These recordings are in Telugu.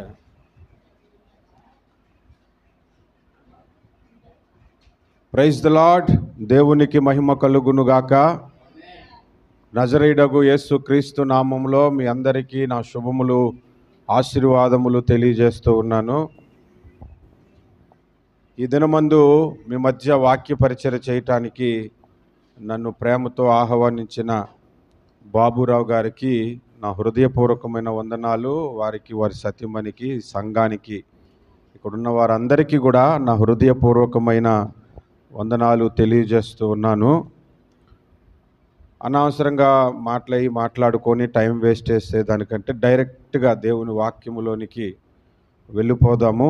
ఓకే. Praise the lord. దేవునికి మహిమ కలుగునుగాక. నజరేయుడగు యేసు క్రీస్తు నామములో మీ అందరికీ నా శుభములు, ఆశీర్వాదములు తెలియజేస్తూ ఉన్నాను. ఈ దినమందు మీ మధ్య వాక్య పరిచర్య చేయటానికి నన్ను ప్రేమతో ఆహ్వానించిన బాబురావు గారికి నా హృదయపూర్వకమైన వందనాలు. వారికి, వారి సతీమణికి, సంఘానికి, ఇక్కడున్న వారందరికీ కూడా నా హృదయపూర్వకమైన వందనాలు తెలియజేస్తూ ఉన్నాను. అనవసరంగా మాట్లాడుకొని టైం వేస్ట్ చేసే దానికంటే డైరెక్ట్గా దేవుని వాక్యములోనికి వెళ్ళిపోదాము.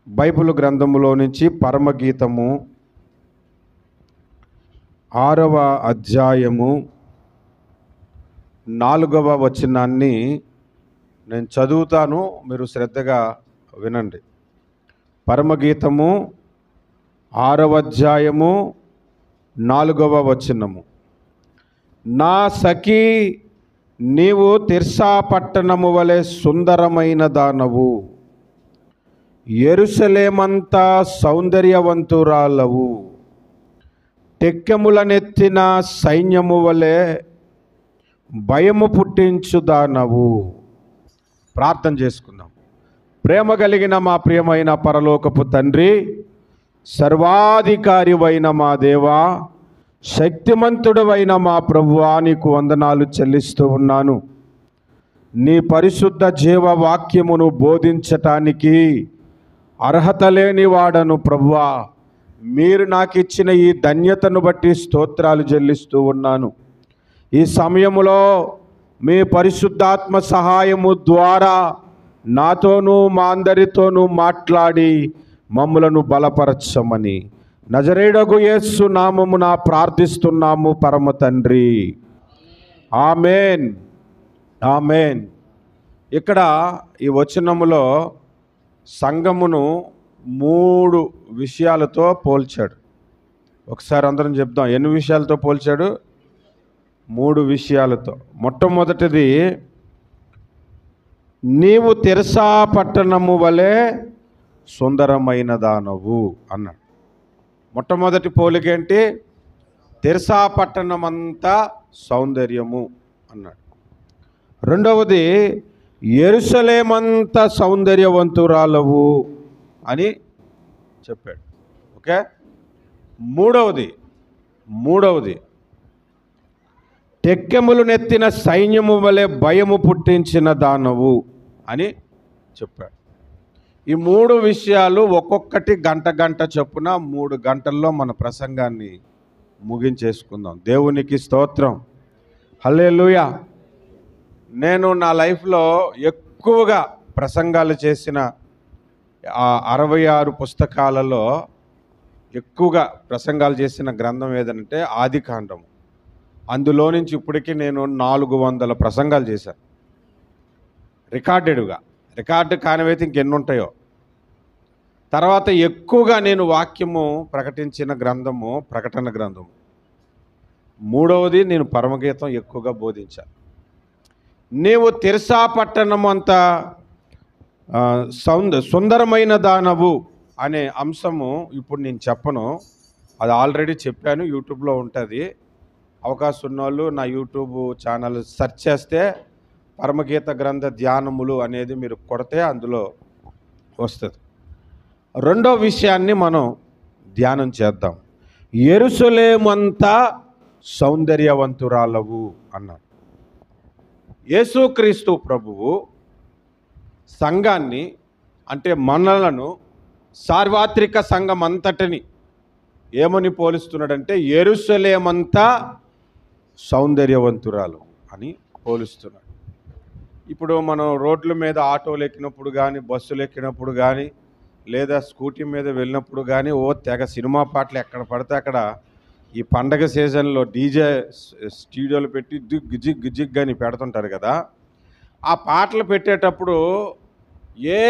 బైబిల్ గ్రంథములో నుంచి పరమగీతము 6వ అధ్యాయము 4వ వచనాన్ని నేను చదువుతాను, మీరు శ్రద్ధగా వినండి. పరమగీతము 6వ అధ్యాయము 4వ వచనము. నా సఖీ, నీవు తిర్సా పట్టణము వలె సుందరమైన దానవు, యెరూషలేమంతా సౌందర్యవంతురాలవు, టెక్కెములనెత్తిన సైన్యము వలె భయము పుట్టించుదానవు. ప్రార్థన చేసుకుందాం. ప్రేమ కలిగిన మా ప్రియమైన పరలోకపు తండ్రి, సర్వాధికారివైన మా దేవా, శక్తిమంతుడవైన మా ప్రభువా, నీకు వందనాలు చెల్లిస్తూ ఉన్నాను. నీ పరిశుద్ధ జీవ వాక్యమును బోధించటానికి అర్హత లేని వాడను ప్రభువా. మీరు నాకు ఇచ్చిన ఈ ధన్యతను బట్టి స్తోత్రాలు చెల్లిస్తూ ఉన్నాను. ఈ సమయములో మీ పరిశుద్ధాత్మ సహాయము ద్వారా నాతోనూ మా అందరితోనూ మాట్లాడి మమ్ములను బలపరచమని నజరేయుడగు యేసు నామమున ప్రార్థిస్తున్నాము పరమ తండ్రి. ఆమేన్, ఆమేన్. ఇక్కడ ఈ వచనములో సంఘమును 3 విషయాలతో పోల్చాడు. ఒకసారి అందరం చెప్దాం, ఎన్ని విషయాలతో పోల్చాడు? 3 విషయాలతో. మొట్టమొదటిది, నీవు తిర్సా పట్టణము వలె సుందరమైన దానవు అన్నాడు. మొట్టమొదటి పోలిక ఏంటి? తిర్సా పట్టణం అంతా సౌందర్యము అన్నాడు. రెండవది, యెరూషలేమంతా సౌందర్యవంతురాలవు అని చెప్పాడు. ఓకే. మూడవది టెక్కెములు నెత్తిన సైన్యము వలె భయము పుట్టించిన దానవు అని చెప్పాడు. ఈ 3 విషయాలు ఒక్కొక్కటి గంట చొప్పున 3 గంటల్లో మన ప్రసంగాన్ని ముగించేసుకుందాం. దేవునికి స్తోత్రం. హల్లెలూయా. నేను నా లైఫ్లో ఎక్కువగా ప్రసంగాలు చేసిన 66 పుస్తకాలలో ఎక్కువగా ప్రసంగాలు చేసిన గ్రంథం ఏదంటే ఆదికాండము. అందులో నుంచి ఇప్పటికీ నేను 400 ప్రసంగాలు చేశాను రికార్డెడ్గా. రికార్డు కానివైతే ఇంకెన్ని ఉంటాయో. తర్వాత ఎక్కువగా నేను వాక్యము ప్రకటించిన గ్రంథము ప్రకటన గ్రంథము. మూడవది, నేను పరమగీతం ఎక్కువగా బోధించాను. నీవు తిర్సా పట్టణం అంతా సుందరమైన దానవు అనే అంశము ఇప్పుడు నేను చెప్పను, అది ఆల్రెడీ చెప్పాను, యూట్యూబ్లో ఉంటుంది. అవకాశం ఉన్నవాళ్ళు నా యూట్యూబ్ ఛానల్ సెర్చ్ చేస్తే పరమగీత గ్రంథ ధ్యానములు అనేది మీరు కొడితే అందులో వస్తుంది. రెండో విషయాన్ని మనం ధ్యానం చేద్దాం. యెరూషలేమంతా సౌందర్యవంతురాలవు అన్నాడు. యేసుక్రీస్తు ప్రభువు సంఘాన్ని, అంటే మనలను, సార్వత్రిక సంఘం అంతటిని ఏమని పోలుస్తున్నాడంటే యెరూషలేమంతా సౌందర్యవంతురాలు అని పోలుస్తున్నాడు. ఇప్పుడు మనం రోడ్ల మీద ఆటోలు ఎక్కినప్పుడు కానీ, బస్సులు ఎక్కినప్పుడు కానీ, లేదా స్కూటీ మీద వెళ్ళినప్పుడు కానీ తెగ సినిమా పాటలు ఎక్కడ పడితే అక్కడ ఈ పండగ సీజన్లో డీజే స్టూడియోలు పెట్టి జిగ్ అని పెడుతుంటారు కదా. ఆ పాటలు పెట్టేటప్పుడు ఏ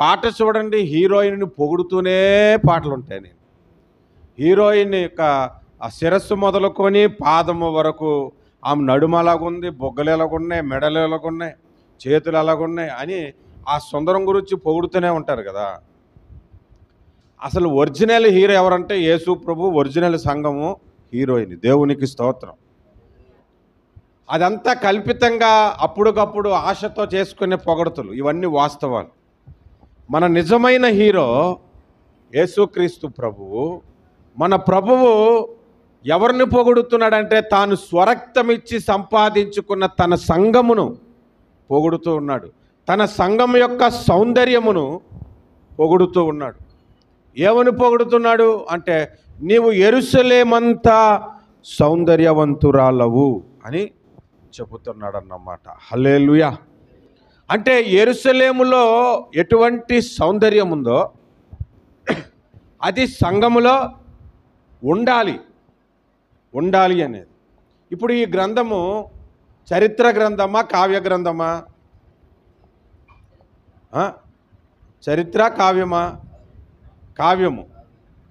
పాట చూడండి హీరోయిన్ని పొగుడుతూనే పాటలు ఉంటాయి. నేను హీరోయిన్ యొక్క ఆ శిరస్సు మొదలుకొని పాదము వరకు ఆమె నడుము ఎలాగుంది, బొగ్గలు ఎలాగున్నాయి, మెడలు ఎలాగున్నాయి, చేతులు ఎలాగున్నాయి అని ఆ సుందరం గురించి పొగుడుతూనే ఉంటారు కదా. అసలు ఒరిజినల్ హీరో ఎవరంటే యేసు ప్రభు, ఒరిజినల్ సంఘము హీరోయిన్. దేవునికి స్తోత్రం. అదంతా కల్పితంగా అప్పుడుకప్పుడు ఆశతో చేసుకునే పొగడుతులు, ఇవన్నీ వాస్తవాలు. మన నిజమైన హీరో యేసుక్రీస్తు ప్రభువు. మన ప్రభువు ఎవరిని పొగుడుతున్నాడంటే తాను స్వరక్తమిచ్చి సంపాదించుకున్న తన సంఘమును పొగుడుతూ ఉన్నాడు. తన సంఘం యొక్క సౌందర్యమును పొగుడుతూ ఉన్నాడు. ఏమని పొగుడుతున్నాడు అంటే, నీవు యెరూషలేమంతా సౌందర్యవంతురాలవు అని చెబుతున్నాడు అన్నమాట. హల్లెలూయా. అంటే యెరూషలేములో ఎటువంటి సౌందర్యం ఉందో అది సంఘములో ఉండాలి అనేది. ఇప్పుడు ఈ గ్రంథము చరిత్ర గ్రంథమా, కావ్య గ్రంథమా? చరిత్ర, కావ్యమా? కావ్యము.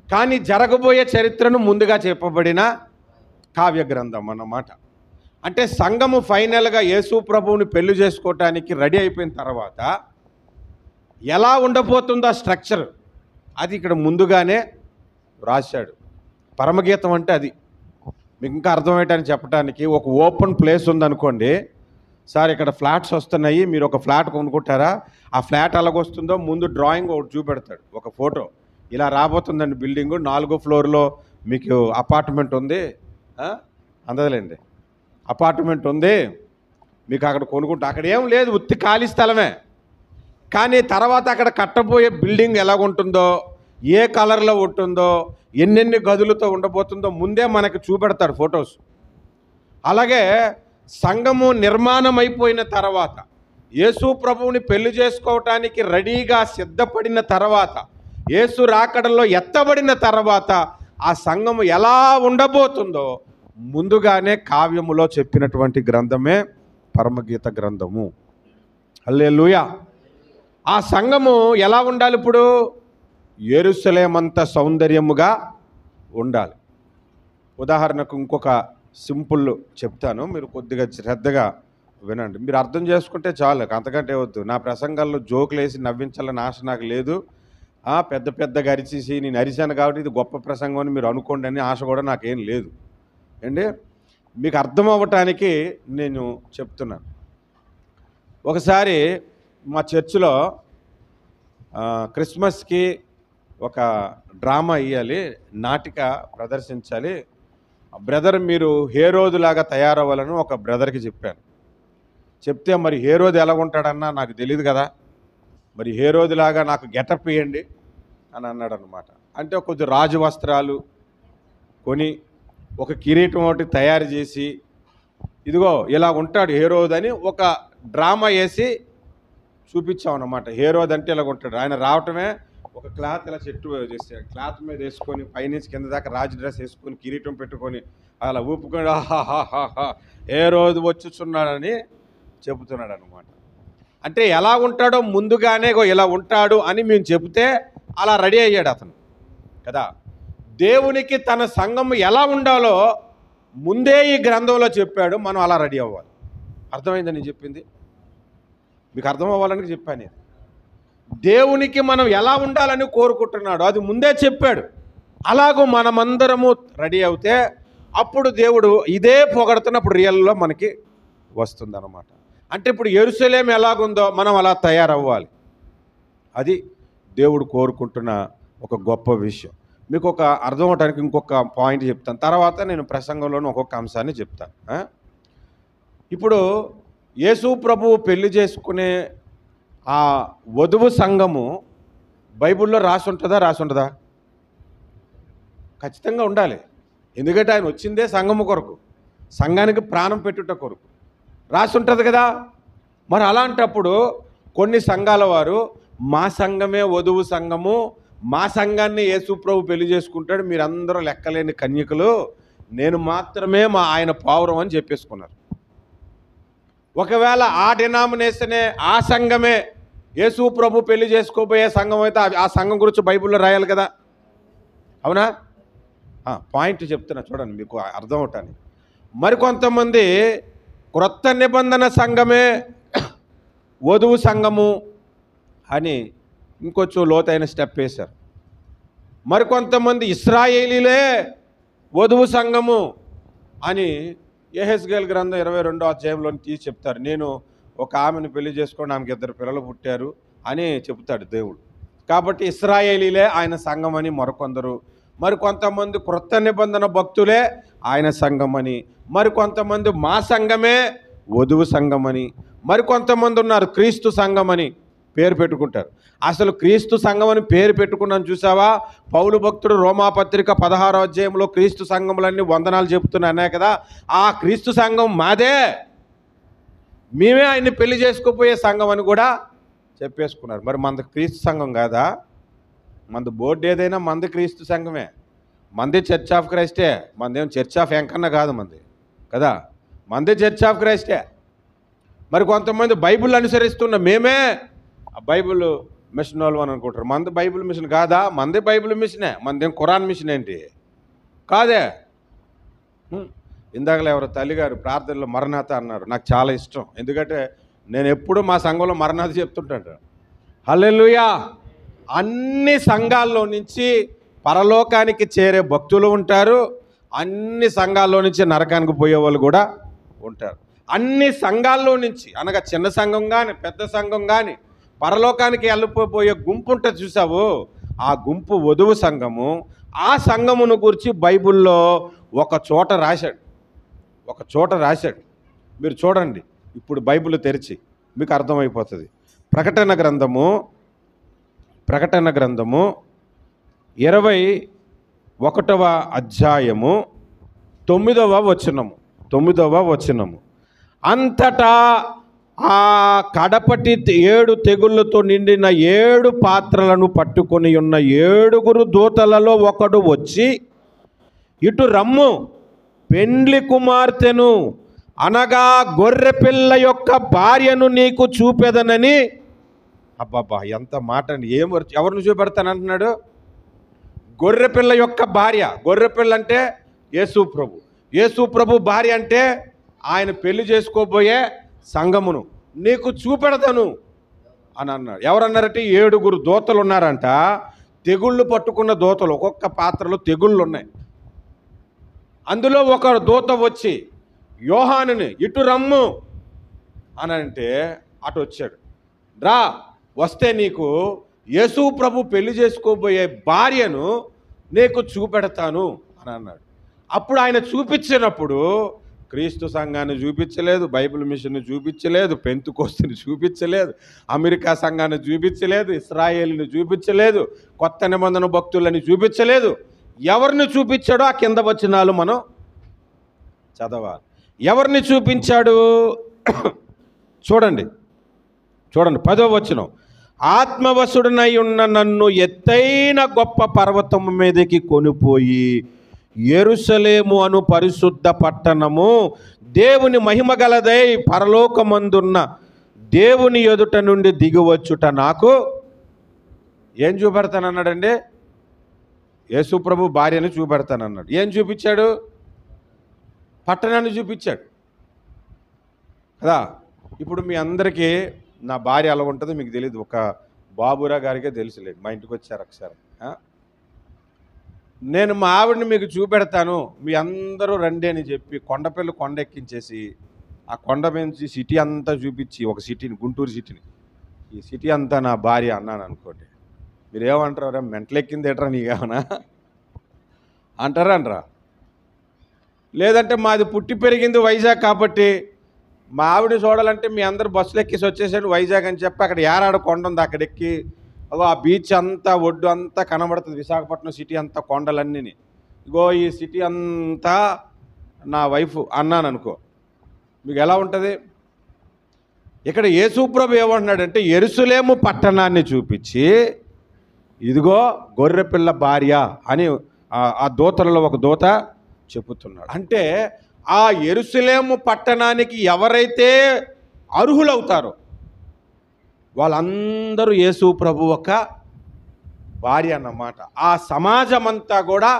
కానీ జరగబోయే చరిత్రను ముందుగా చెప్పబడిన కావ్య గ్రంథం అన్నమాట. అంటే సంఘము ఫైనల్గా యేసు ప్రభువుని పెళ్లి చేసుకోవటానికి రెడీ అయిపోయిన తర్వాత ఎలా ఉండబోతుందో స్ట్రక్చర్ అది ఇక్కడ ముందుగానే రాశాడు. పరమగీతం అంటే అది. మీకు ఇంకా అర్థమయ్యేటని చెప్పడానికి, ఒక ఓపెన్ ప్లేస్ ఉందనుకోండి, సార్ ఇక్కడ ఫ్లాట్స్ వస్తున్నాయి, మీరు ఒక ఫ్లాట్ కొనుక్కుంటారా, ఆ ఫ్లాట్ ఎలాగొస్తుందో ముందు డ్రాయింగ్ ఒకటి చూపెడతాడు, ఒక ఫోటో. ఇలా రాబోతుందండి బిల్డింగు, 4వ ఫ్లోర్లో మీకు అపార్ట్మెంట్ ఉంది, అందదులేండి, అపార్ట్మెంట్ ఉంది, మీకు అక్కడ కొనుక్కుంటా. అక్కడ ఏం లేదు, ఉత్తి ఖాళీ స్థలమే. కానీ తర్వాత అక్కడ కట్టబోయే బిల్డింగ్ ఎలాగుంటుందో, ఏ కలర్లో ఉంటుందో, ఎన్నెన్ని గదులతో ఉండబోతుందో ముందే మనకు చూపెడతాడు ఫొటోస్. అలాగే సంఘము నిర్మాణం అయిపోయిన తర్వాత, యేసు ప్రభువుని పెళ్లి చేసుకోవటానికి రెడీగా సిద్ధపడిన తర్వాత, యేసు రాకడలో ఎత్తబడిన తర్వాత ఆ సంఘము ఎలా ఉండబోతుందో ముందుగానే కావ్యములో చెప్పినటువంటి గ్రంథమే పరమగీత గ్రంథము. హల్లెలూయా. ఆ సంఘము ఎలా ఉండాలి? ఇప్పుడు యెరూషలేమంత సౌందర్యముగా ఉండాలి. ఉదాహరణకు ఇంకొక సింపుల్ చెప్తాను, మీరు కొద్దిగా శ్రద్ధగా వినండి. మీరు అర్థం చేసుకుంటే చాలు, అంతకంటే వద్దు. నా ప్రసంగాల్లో జోకులు వేసి నవ్వించాలని ఆశ నాకు లేదు. పెద్ద పెద్దగా అరిచేసి నేను అరిచాను కాబట్టి ఇది గొప్ప ప్రసంగం అని మీరు అనుకోండి అని ఆశ కూడా నాకేం లేదు అండి. మీకు అర్థం అవ్వటానికి నేను చెప్తున్నాను. ఒకసారి మా చర్చిలో క్రిస్మస్కి ఒక డ్రామా ఇవ్వాలి, నాటిక ప్రదర్శించాలి. బ్రదర్ మీరు హేరోదులాగా తయారవ్వాలని ఒక బ్రదర్కి చెప్పాను. చెప్తే మరి హేరోదు ఎలా ఉంటాడన్నా నాకు తెలియదు కదా, మరి హేరోదులాగా నాకు గెటప్ ఇవ్వండి అని అన్నాడు అనమాట. అంటే కొద్ది రాజు వస్త్రాలు కొని ఒక కిరీటం ఒకటి తయారు చేసి, ఇదిగో ఇలా ఉంటాడు హేరోదు అని ఒక డ్రామా వేసి చూపించామన్నమాట. హేరోదు అంటే ఇలా ఉంటాడు. ఆయన రావటమే ఒక క్లాత్ ఇలా చెట్టు చేస్తాడు, క్లాత్ మీద వేసుకొని పైనుంచి కింద దాకా రాజు డ్రెస్ వేసుకొని కిరీటం పెట్టుకొని అలా ఊపుకొని ఆహాహాహా హేరోదు వచ్చుచున్నాడని చెబుతున్నాడు అనమాట. అంటే ఎలా ఉంటాడో ముందుగానే ఇలా ఉంటాడు అని మేము చెబితే అలా రెడీ అయ్యాడు అతను కదా. దేవునికి తన సంఘం ఎలా ఉండాలో ముందే ఈ గ్రంథంలో చెప్పాడు, మనం అలా రెడీ అవ్వాలి. అర్థమైందని చెప్పింది? మీకు అర్థం అవ్వాలని చెప్పాను. నేను దేవునికి మనం ఎలా ఉండాలని కోరుకుంటున్నాడో అది ముందే చెప్పాడు. అలాగూ మనమందరము రెడీ అవుతే అప్పుడు దేవుడు ఇదే పొగడుతున్నప్పుడు రియల్లో మనకి వస్తుందన్నమాట. అంటే ఇప్పుడు యెరూషలేము ఎలాగుందో మనం అలా తయారవ్వాలి. అది దేవుడు కోరుకుంటున్న ఒక గొప్ప విషయం. మీకు ఒక అర్థం అవడానికి ఇంకొక పాయింట్ చెప్తాను, తర్వాత నేను ప్రసంగంలోనూ ఒక్కొక్క అంశాన్ని చెప్తాను. ఇప్పుడు యేసు ప్రభువు పెళ్లి చేసుకునే ఆ వధువు సంఘము బైబిల్లో రాసి ఉంటుందా? ఖచ్చితంగా ఉండాలి. ఎందుకంటే ఆయన వచ్చిందే సంఘము కొరకు, సంఘానికి ప్రాణం పెట్టుట కొరకు రాసి ఉంటుంది కదా. మరి అలాంటప్పుడు కొన్ని సంఘాల వారు మా సంఘమే వధువు సంఘము, మా సంఘాన్ని యేసు ప్రభు పెళ్లి చేసుకుంటాడు, మీరందరూ లెక్కలేని కన్యకులు, నేను మాత్రమే మా ఆయన పావురం అని చెప్పేసుకున్నారు. ఒకవేళ ఆ డినామినేషనే ఆ సంఘమే యేసు ప్రభు పెళ్లి చేసుకోబోయే సంఘం అయితే ఆ సంఘం గురించి బైబిల్లో రాయాలి కదా, అవునా? పాయింట్ చెప్తున్నా చూడండి మీకు అర్థం అవటానికి. మరికొంతమంది క్రొత్త నిబంధన సంఘమే వధువు సంఘము, అని ఇంకొంచెం లోతైన స్టెప్ వేశారు. మరికొంతమంది ఇశ్రాయేలీలే వధువు సంఘము అని యెహెజ్కేలు గ్రంథం 22వ అధ్యాయంలో తీసి చెప్తారు. నేను ఒక ఆమెను పెళ్లి చేసుకొని ఆమెకి 2 పిల్లలు పుట్టారు అని చెప్తాడు దేవుడు. కాబట్టి ఇశ్రాయేలీలే ఆయన సంఘం అని మరికొందరు, మరికొంతమంది క్రొత్త నిబంధన భక్తులే ఆయన సంఘం అని, మరికొంతమంది మా సంఘమే వధువు సంఘం అని, మరికొంతమంది ఉన్నారు క్రీస్తు సంఘం అని పేరు పెట్టుకుంటారు. అసలు క్రీస్తు సంఘం అని పేరు పెట్టుకున్నాను చూసావా? పౌలు భక్తుడు రోమాపత్రిక 16వ అధ్యాయంలో క్రీస్తు సంఘములన్నీ వందనాలు చెబుతున్నాయి కదా. ఆ క్రీస్తు సంఘం మాదే, మేమే ఆయన్ని పెళ్లి చేసుకోపోయే సంఘం అని కూడా చెప్పేసుకున్నారు. మరి మనది క్రీస్తు సంఘం కాదా? మనది బోర్డు ఏదైనా మంది క్రీస్తు సంఘమే, మంది చర్చ్ ఆఫ్ క్రైస్టే, మందేం చర్చ్ ఆఫ్ వెంకన్న కాదు మంది కదా, మంది చర్చ్ ఆఫ్ క్రైస్టే. మరి కొంతమంది బైబిల్ అనుసరిస్తున్న మేమే బైబిల్ మిషన్ వాళ్ళు అని అనుకుంటారు. మంది బైబిల్ మిషన్ కాదా? మంది బైబిల్ మిషనే, మందేం ఖురాన్ మిషన్ ఏంటి కాదే. ఇందాకలే ఎవరో తల్లిగారు ప్రార్థనలో మరణాత అన్నారు. నాకు చాలా ఇష్టం, ఎందుకంటే నేను ఎప్పుడు మా సంఘంలో మరణాత చెప్తుంటాను. హల్లెలూయా. అన్ని సంఘాల్లో నుంచి పరలోకానికి చేరే భక్తులు ఉంటారు, అన్ని సంఘాల్లో నుంచి నరకానికి పోయే వాళ్ళు కూడా ఉంటారు. అన్ని సంఘాల్లో నుంచి అనగా చిన్న సంఘం కానీ పెద్ద సంఘం కానీ పరలోకానికి వెళ్ళిపోయే గుంపు ఉంటుంది చూసావు, ఆ గుంపు వధువు సంఘము. ఆ సంఘమును గురించి బైబిల్లో ఒక చోట రాశాడు. మీరు చూడండి, ఇప్పుడు బైబిల్ తెరిచి మీకు అర్థమైపోతుంది. ప్రకటన గ్రంథము 21వ అధ్యాయము 9వ వచనము. అంతటా ఆ కడపటి 7 తెగుళ్ళతో నిండిన 7 పాత్రలను పట్టుకొని ఉన్న 7 దూతలలో ఒకడు వచ్చి, ఇటు రమ్ము, పెండ్లి కుమార్తెను అనగా గొర్రెపిల్ల యొక్క భార్యను నీకు చూపెదనని. అబ్బాబ్బా, ఎంత మాట అండి! ఎవరిని చూపెడతానంటున్నాడు? గొర్రెపిల్ల యొక్క భార్య. గొర్రెపిల్ల అంటే యేసు ప్రభు భార్య అంటే ఆయన పెళ్లి చేసుకోబోయే సంఘమును నీకు చూపెడతాను అని అన్నాడు. ఎవరన్నారంటే 7 దూతలు ఉన్నారంట, తెగుళ్ళు పట్టుకున్న దూతలు. ఒక్కొక్క పాత్రలో తెగుళ్ళు ఉన్నాయి. అందులో ఒక దూత వచ్చి యోహానుని ఇటు రమ్ము అని అంటే అటు వచ్చాడు. రా, వస్తే నీకు యేసు ప్రభు పెళ్లి చేసుకోబోయే భార్యను నీకు చూపెడతాను అని అన్నాడు. అప్పుడు ఆయన చూపించినప్పుడు క్రీస్తు సంఘాన్ని చూపించలేదు, బైబిల్ మిషన్ని చూపించలేదు, పెంతుకోస్తుని చూపించలేదు, అమెరికా సంఘాన్ని చూపించలేదు, ఇశ్రాయేలుని చూపించలేదు, కొత్త నిబంధన భక్తులని చూపించలేదు. ఎవరిని చూపించాడో ఆ కింద వచనాలు మనం చదవాలి. ఎవరిని చూపించాడు చూడండి 10వ వచనం. ఆత్మవశుడనై ఉన్న నన్ను ఎత్తైన గొప్ప పర్వతము మీదకి కొనిపోయి యెరూషలేము అను పరిశుద్ధ పట్టణము దేవుని మహిమ గలదై పరలోకమందున్న దేవుని ఎదుట నుండి దిగివచ్చుట నాకు ఏం చూపెడతానన్నాడండి? యేసు ప్రభు భార్యను చూపెడతానన్నాడు. ఏం చూపించాడు? పట్టణాన్ని చూపించాడు కదా. ఇప్పుడు మీ అందరికీ నా భార్య అలా ఉంటుంది మీకు తెలియదు, ఒక బాబురా గారికే తెలుసులేదు. మా ఇంటికి వచ్చారు ఒకసారి. నేను మా ఆవిడని మీకు చూపెడతాను, మీ అందరూ రండి అని చెప్పి కొండపల్లి కొండ ఎక్కించేసి ఆ కొండ నుంచి సిటీ అంతా చూపించి, ఒక సిటీని, గుంటూరు సిటీని, ఈ సిటీ అంతా నా భార్య అన్నాను అనుకోండి, మీరు ఏమంటారా? మెంటలెక్కింది ఏట్రా నీకేమన్నా అంటారా? లేదంటే మాది పుట్టి పెరిగింది వైజాగ్ కాబట్టి మా ఆవిడని చూడాలంటే మీ అందరు బస్సులు ఎక్కేసి వచ్చేసాడు వైజాగ్ అని చెప్పి అక్కడ ఏరాడ కొండ ఉంది, అక్కడ ఎక్కి ఆ బీచ్ అంతా ఒడ్డు అంతా కనబడుతుంది, విశాఖపట్నం సిటీ అంతా కొండలన్నీ. ఇగో ఈ సిటీ అంతా నా వైఫ్ అన్నాను అనుకో, మీకు ఎలా ఉంటుంది? ఇక్కడ యేసు ప్రభు ఏమంటున్నాడంటే యెరూషలేము పట్టణాన్ని చూపించి ఇదిగో గొర్రెపిల్ల భార్య అని ఆ దూతలలో ఒక దూత చెబుతున్నాడు. అంటే ఆ యెరూషలేము పట్టణానికి ఎవరైతే అర్హులవుతారో వాళ్ళందరూ యేసు ప్రభు ఒక భార్య అన్నమాట. ఆ సమాజం అంతా కూడా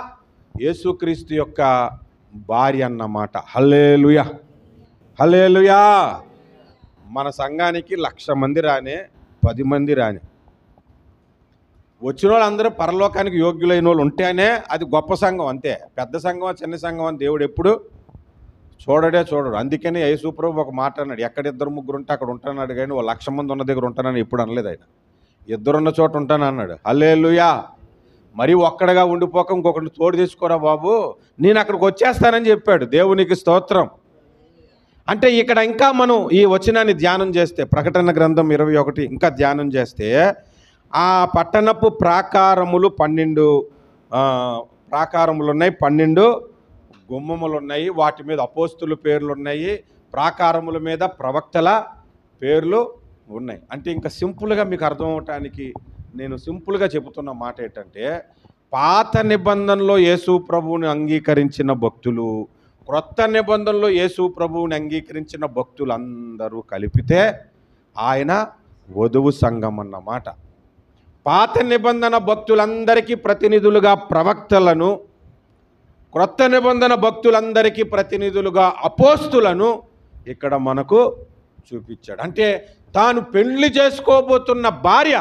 యేసుక్రీస్తు యొక్క భార్య అన్నమాట. హల్లెలూయా, హల్లెలూయా. మన సంఘానికి 1,00,000 మంది రానే, 10 మంది రాని, వచ్చిన వాళ్ళందరూ పరలోకానికి యోగ్యులైన వాళ్ళు ఉంటేనే అది గొప్ప సంఘం, అంతే. పెద్ద సంఘం చిన్న సంఘం అని దేవుడు ఎప్పుడు చూడడు. అందుకని యేసుప్రభు ఒక మాట అన్నాడు, ఎక్కడ 2-3 ఉంటే అక్కడ ఉంటానన్నాడు, కానీ 1,00,000 మంది ఉన్న దగ్గర ఉంటానని ఎప్పుడు అనలేదు ఆయన. 2 ఉన్న చోట ఉంటాను అన్నాడు. హల్లెలూయా. మరి ఒక్కడగా ఉండిపోక ఇంకొకటి తోడు తెచ్చుకోరా బాబు, నేను అక్కడికి వచ్చేస్తానని చెప్పాడు. దేవునికి స్తోత్రం. అంటే ఇక్కడ ఇంకా మనం ఈ వచనాన్ని ధ్యానం చేస్తే, ప్రకటన గ్రంథం 21 ఇంకా ధ్యానం చేస్తే, ఆ పట్టణపు ప్రాకారములు 12 ప్రాకారములు ఉన్నాయి, 12 గుమ్మములు ఉన్నాయి, వాటి మీద అపోస్తుల పేర్లు ఉన్నాయి, ప్రాకారముల మీద ప్రవక్తల పేర్లు ఉన్నాయి. అంటే ఇంకా సింపుల్గా మీకు అర్థం అవటానికి నేను సింపుల్గా చెబుతున్న మాట ఏంటంటే, పాత నిబంధనలో యేసు ప్రభువుని అంగీకరించిన భక్తులు, క్రొత్త నిబంధనలో యేసు ప్రభువుని అంగీకరించిన భక్తులందరూ కలిపితే ఆయన వధువు సంఘం అన్నమాట. పాత నిబంధన భక్తులందరికీ ప్రతినిధులుగా ప్రవక్తలను, క్రొత్త నిబంధన భక్తులందరికీ ప్రతినిధులుగా అపోస్తులను ఇక్కడ మనకు చూపించాడు. అంటే తాను పెళ్లి చేసుకోబోతున్న భార్య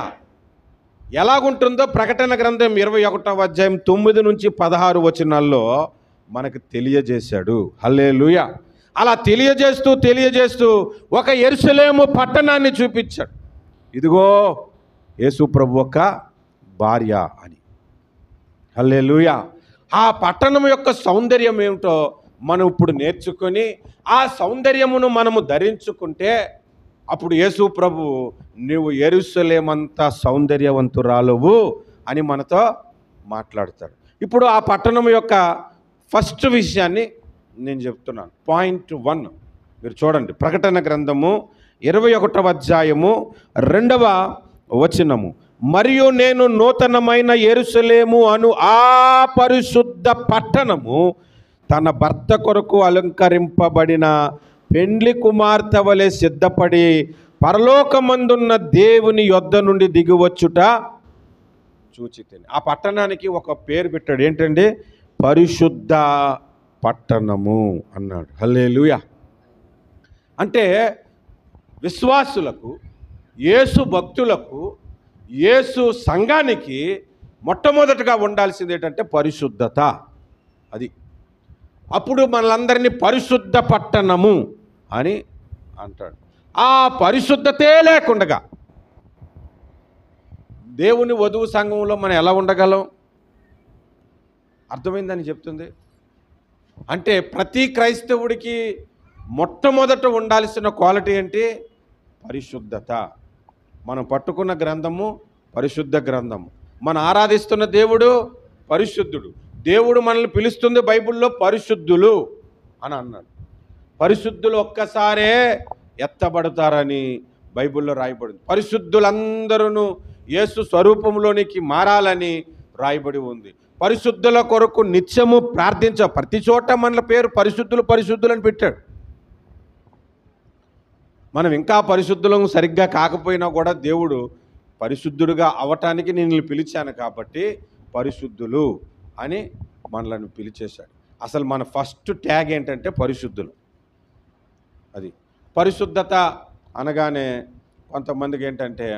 ఎలాగుంటుందో ప్రకటన గ్రంథం 21వ అధ్యాయం 9 నుంచి 16 వచనాల్లో మనకు తెలియజేశాడు. హల్లెలూయా. అలా తెలియజేస్తూ ఒక యెరూషలేము పట్టణాన్ని చూపించాడు. ఇదిగో యేసు ప్రభు యొక్క భార్య అని. హల్లెలూయా. ఆ పట్టణం యొక్క సౌందర్యం ఏమిటో మనం ఇప్పుడు నేర్చుకొని ఆ సౌందర్యమును మనము ధరించుకుంటే అప్పుడు యేసు ప్రభు నువ్వు యెరూషలేమంత సౌందర్యవంతురాలువు అని మనతో మాట్లాడతాడు. ఇప్పుడు ఆ పట్టణం యొక్క ఫస్ట్ విషయాన్ని నేను చెప్తున్నాను. పాయింట్ 1 మీరు చూడండి. ప్రకటన గ్రంథము 21వ అధ్యాయము 2వ వచనము. మరియు నేను నూతనమైన యెరూషలేము అను ఆ పరిశుద్ధ పట్టణము తన భర్త కొరకు అలంకరింపబడిన పెండ్లి కుమార్తె వలె సిద్ధపడి పరలోకమందున్న దేవుని యొద్ద నుండి దిగివచ్చుట చూచితిని. ఆ పట్టణానికి ఒక పేరు పెట్టాడు. ఏంటండి? పరిశుద్ధ పట్టణము అన్నాడు. హల్లెలూయా. అంటే విశ్వాసులకు, యేసు భక్తులకు, యేసు సంఘానికి మొట్టమొదటగా ఉండాల్సింది ఏంటంటే పరిశుద్ధత. అది అప్పుడు మనలందరినీ పరిశుద్ధ పట్టణము అని అంటాడు. ఆ పరిశుద్ధతే లేకుండగా దేవుని వధువు సంఘంలో మనం ఎలా ఉండగలం? అర్థమైందని చెప్తుంది. అంటే ప్రతి క్రైస్తవుడికి మొట్టమొదట ఉండాల్సిన క్వాలిటీ ఏంటి? పరిశుద్ధత. మనం పట్టుకున్న గ్రంథము పరిశుద్ధ గ్రంథము. మనం ఆరాధిస్తున్న దేవుడు పరిశుద్ధుడు. దేవుడు మనల్ని పిలుస్తుంది బైబిల్లో పరిశుద్ధులు అని అన్నాడు. పరిశుద్ధులు ఒక్కసారే ఎత్తబడతారని బైబిల్లో రాయబడింది. పరిశుద్ధులందరూ యేసు స్వరూపంలోనికి మారాలని రాయబడి ఉంది. పరిశుద్ధుల కొరకు నిత్యము ప్రతి చోట మన పేరు పరిశుద్ధులు అని పెట్టాడు. మనం ఇంకా పరిశుద్ధులను సరిగ్గా కాకపోయినా కూడా దేవుడు పరిశుద్ధుడుగా అవటానికి నేను పిలిచాను కాబట్టి పరిశుద్ధులు అని మనలను పిలిచేశాడు. అసలు మన ఫస్ట్ ట్యాగ్ ఏంటంటే పరిశుద్ధులు. అది పరిశుద్ధత అనగానే కొంతమందికి ఏంటంటే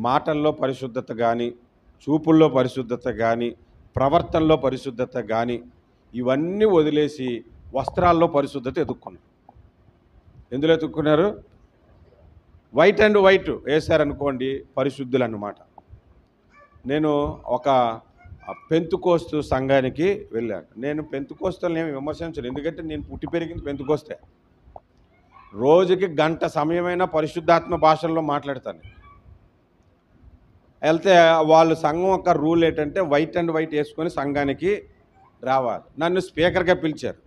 మాటల్లో పరిశుద్ధత కానీ, చూపుల్లో పరిశుద్ధత కానీ, ప్రవర్తనలో పరిశుద్ధత కానీ ఇవన్నీ వదిలేసి వస్త్రాల్లో పరిశుద్ధత ఎదుక్కున్నారు. ఎందులో ఎదుక్కున్నారు? వైట్ అండ్ వైట్ వేశారనుకోండి పరిశుద్ధులు అన్నమాట. నేను ఒక పెంతుకోస్తు సంఘానికి వెళ్ళాను. నేను పెంతుకోస్తులను ఏమి విమర్శించను, ఎందుకంటే నేను పుట్టి పెరిగింది పెంతుకోస్తే. రోజుకి గంట సమయమైనా పరిశుద్ధాత్మ భాషల్లో మాట్లాడతాను. వెళ్తే వాళ్ళు సంఘం యొక్క రూల్ ఏంటంటే వైట్ అండ్ వైట్ వేసుకొని సంఘానికి రావాలి. నన్ను స్పీకర్గా పిలిచారు.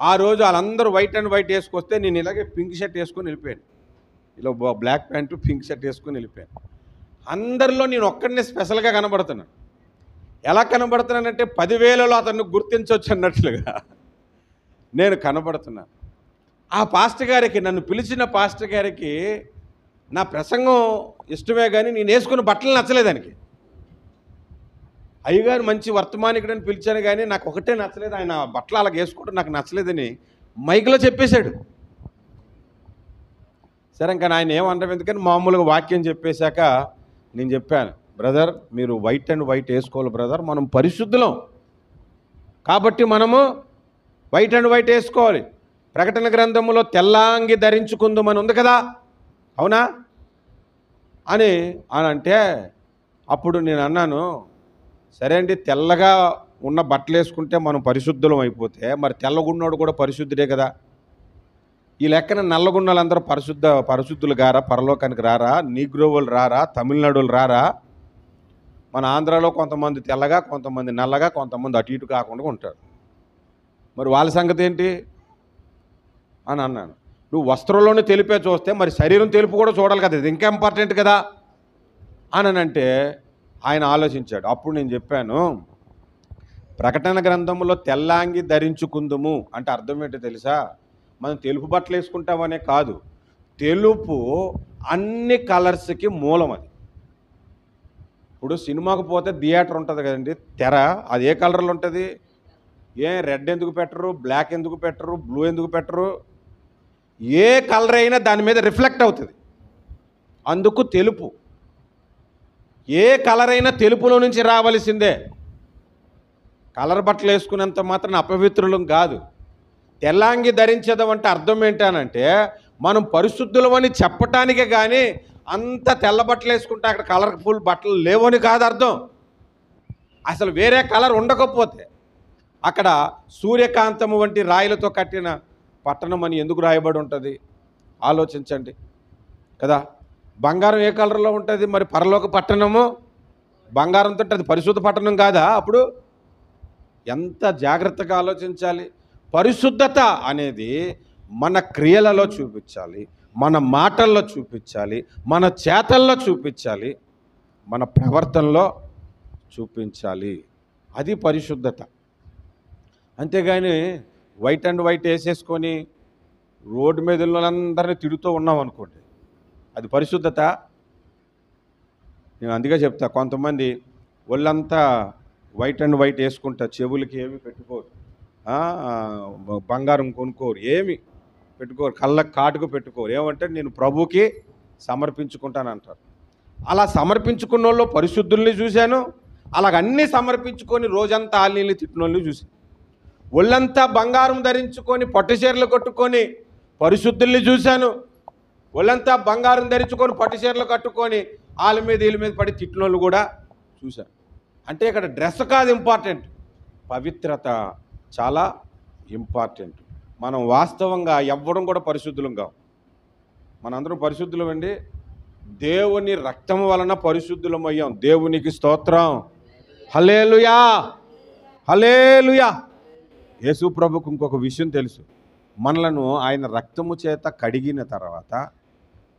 ఆ రోజు వాళ్ళందరూ వైట్ అండ్ వైట్ వేసుకొస్తే నేను ఇలాగే పింక్ షర్ట్ వేసుకొని వెళ్ళిపోయాను. ఇలా బ్లాక్ ప్యాంటు పింక్ షర్ట్ వేసుకొని వెళ్ళిపోయాను. అందరిలో నేను ఒక్కడినే స్పెషల్గా కనబడుతున్నాను. ఎలా కనబడుతున్నానంటే 10,000లో అతన్ని గుర్తించవచ్చు అన్నట్లుగా నేను కనబడుతున్నాను. ఆ పాస్టర్ గారికి, నన్ను పిలిచిన పాస్టర్ గారికి నా ప్రసంగం ఇష్టమే కానీ నేను వేసుకున్న బట్టలు నచ్చలేదు. దానికి అయ్యగారు మంచి వర్తమానికుడని పిలిచాను కానీ నాకు ఒకటే నచ్చలేదు, ఆయన బట్టలు అలా వేసుకోవడం నాకు నచ్చలేదని మైక్లో చెప్పేశాడు. సరే ఇంకా ఆయన ఏమంటాం, ఎందుకని మామూలుగా వాక్యం చెప్పేశాక నేను చెప్పాను, బ్రదర్ మీరు వైట్ అండ్ వైట్ వేసుకోవాలి బ్రదర్, మనం పరిశుద్ధులం కాబట్టి మనము వైట్ అండ్ వైట్ వేసుకోవాలి. ప్రకటన గ్రంథములో తెల్లాంగి ధరించుకుందామని ఉంది కదా, అవునా అని అంటే అప్పుడు నేను అన్నాను, సరే అండి తెల్లగా ఉన్న బట్టలు వేసుకుంటే మనం పరిశుద్ధులం అయిపోతే మరి తెల్లగున్నోడు కూడా పరిశుద్ధుడే కదా. ఈ లెక్కన నల్లగున్నోళ్ళందరూ పరిశుద్ధులు గారా, పరలోకానికి రారా, నీగ్రోవులు రారా, తమిళనాడులు రారా? మన ఆంధ్రాలో కొంతమంది తెల్లగా, కొంతమంది నల్లగా, కొంతమంది అటు ఇటు కాకుండా ఉంటారు. మరి వాళ్ళ సంగతి ఏంటి అని అన్నాను. నువ్వు వస్త్రంలోనే తెలిపే చూస్తే మరి శరీరం తెలుపు కూడా చూడాలి కదా, ఇది ఇంకా ఇంపార్టెంట్ కదా అని అంటే ఆయన ఆలోచించాడు. అప్పుడు నేను చెప్పాను, ప్రకటన గ్రంథంలో తెల్లాంగి ధరించుకుందుము అంటే అర్థం ఏంటో తెలుసా? మనం తెలుపు బట్టలు వేసుకుంటామనే కాదు, తెలుపు అన్ని కలర్స్కి మూలం. అది ఇప్పుడు సినిమాకు పోతే థియేటర్ ఉంటుంది కదండి, తెర, అది ఏ కలర్లో ఉంటుంది? రెడ్ ఎందుకు పెట్టరు, బ్లాక్ ఎందుకు పెట్టరు, బ్లూ ఎందుకు పెట్టరు? ఏ కలర్ అయినా దాని మీద రిఫ్లెక్ట్ అవుతుంది, అందుకు తెలుపు. ఏ కలర్ అయినా తెలుపులో నుంచి రావలసిందే. కలర్ బట్టలు వేసుకునేంత మాత్రం అపవిత్రులం కాదు. తెల్లాంగి ధరించడం అర్థం ఏంటనంటే మనం పరిశుద్ధులమని చెప్పటానికే కానీ అంత తెల్ల బట్టలు వేసుకుంటే అక్కడ కలర్ఫుల్ బట్టలు లేవని కాదు అర్థం. అసలు వేరే కలర్ ఉండకపోతే అక్కడ సూర్యకాంతము వంటి రాయిలతో కట్టిన పట్టణం అని ఎందుకు రాయబడి ఉంటుంది? ఆలోచించండి కదా. బంగారం ఏ కలర్లో ఉంటుంది? మరి పరలోక పట్టణము బంగారంతో అది పరిశుద్ధ పట్టణం కాదా? అప్పుడు ఎంత జాగ్రత్తగా ఆలోచించాలి. పరిశుద్ధత అనేది మన క్రియలలో చూపించాలి, మన మాటల్లో చూపించాలి, మన చేతల్లో చూపించాలి, మన ప్రవర్తనలో చూపించాలి. అది పరిశుద్ధత. అంతేగాని వైట్ అండ్ వైట్ వేసేసుకొని రోడ్డు మీద అందరినీ తిడుతూ ఉన్నాం అనుకోండి, అది పరిశుద్ధత? నేను అందుకే చెప్తా, కొంతమంది ఒళ్ళంతా వైట్ అండ్ వైట్ వేసుకుంటా, చెవులకి ఏమి పెట్టుకోరు, బంగారం కొనుక్కోరు, ఏమి పెట్టుకోరు, కళ్ళకు కాటుకు పెట్టుకోరు. ఏమంటే నేను ప్రభుకి సమర్పించుకుంటానంటారు. అలా సమర్పించుకున్న వాళ్ళు పరిశుద్ధుల్ని చూశాను, అలాగన్నీ సమర్పించుకొని రోజంతా ఆలీలు తిట్టిన వాళ్ళని చూశాను. ఒళ్ళంతా బంగారం ధరించుకొని పట్టుచీరలు కట్టుకొని పరిశుద్ధుల్ని చూశాను, ఒళ్ళంతా బంగారం ధరించుకొని పట్టుచీరలు కట్టుకొని వాళ్ళ మీద వీళ్ళ మీద పడి తిట్టిన వాళ్ళు కూడా చూశాను. అంటే ఇక్కడ డ్రెస్ కాదు ఇంపార్టెంట్, పవిత్రత చాలా ఇంపార్టెంట్. మనం వాస్తవంగా ఎవ్వడం కూడా పరిశుద్ధులం కావు. మనందరం పరిశుద్ధులమండి, దేవుని రక్తం వలన పరిశుద్ధులమయ్యాం. దేవునికి స్తోత్రం, హల్లెలూయా, హల్లెలూయా. యేసు ప్రభుకు ఇంకొక విషయం తెలుసు, మనలను ఆయన రక్తము చేత కడిగిన తర్వాత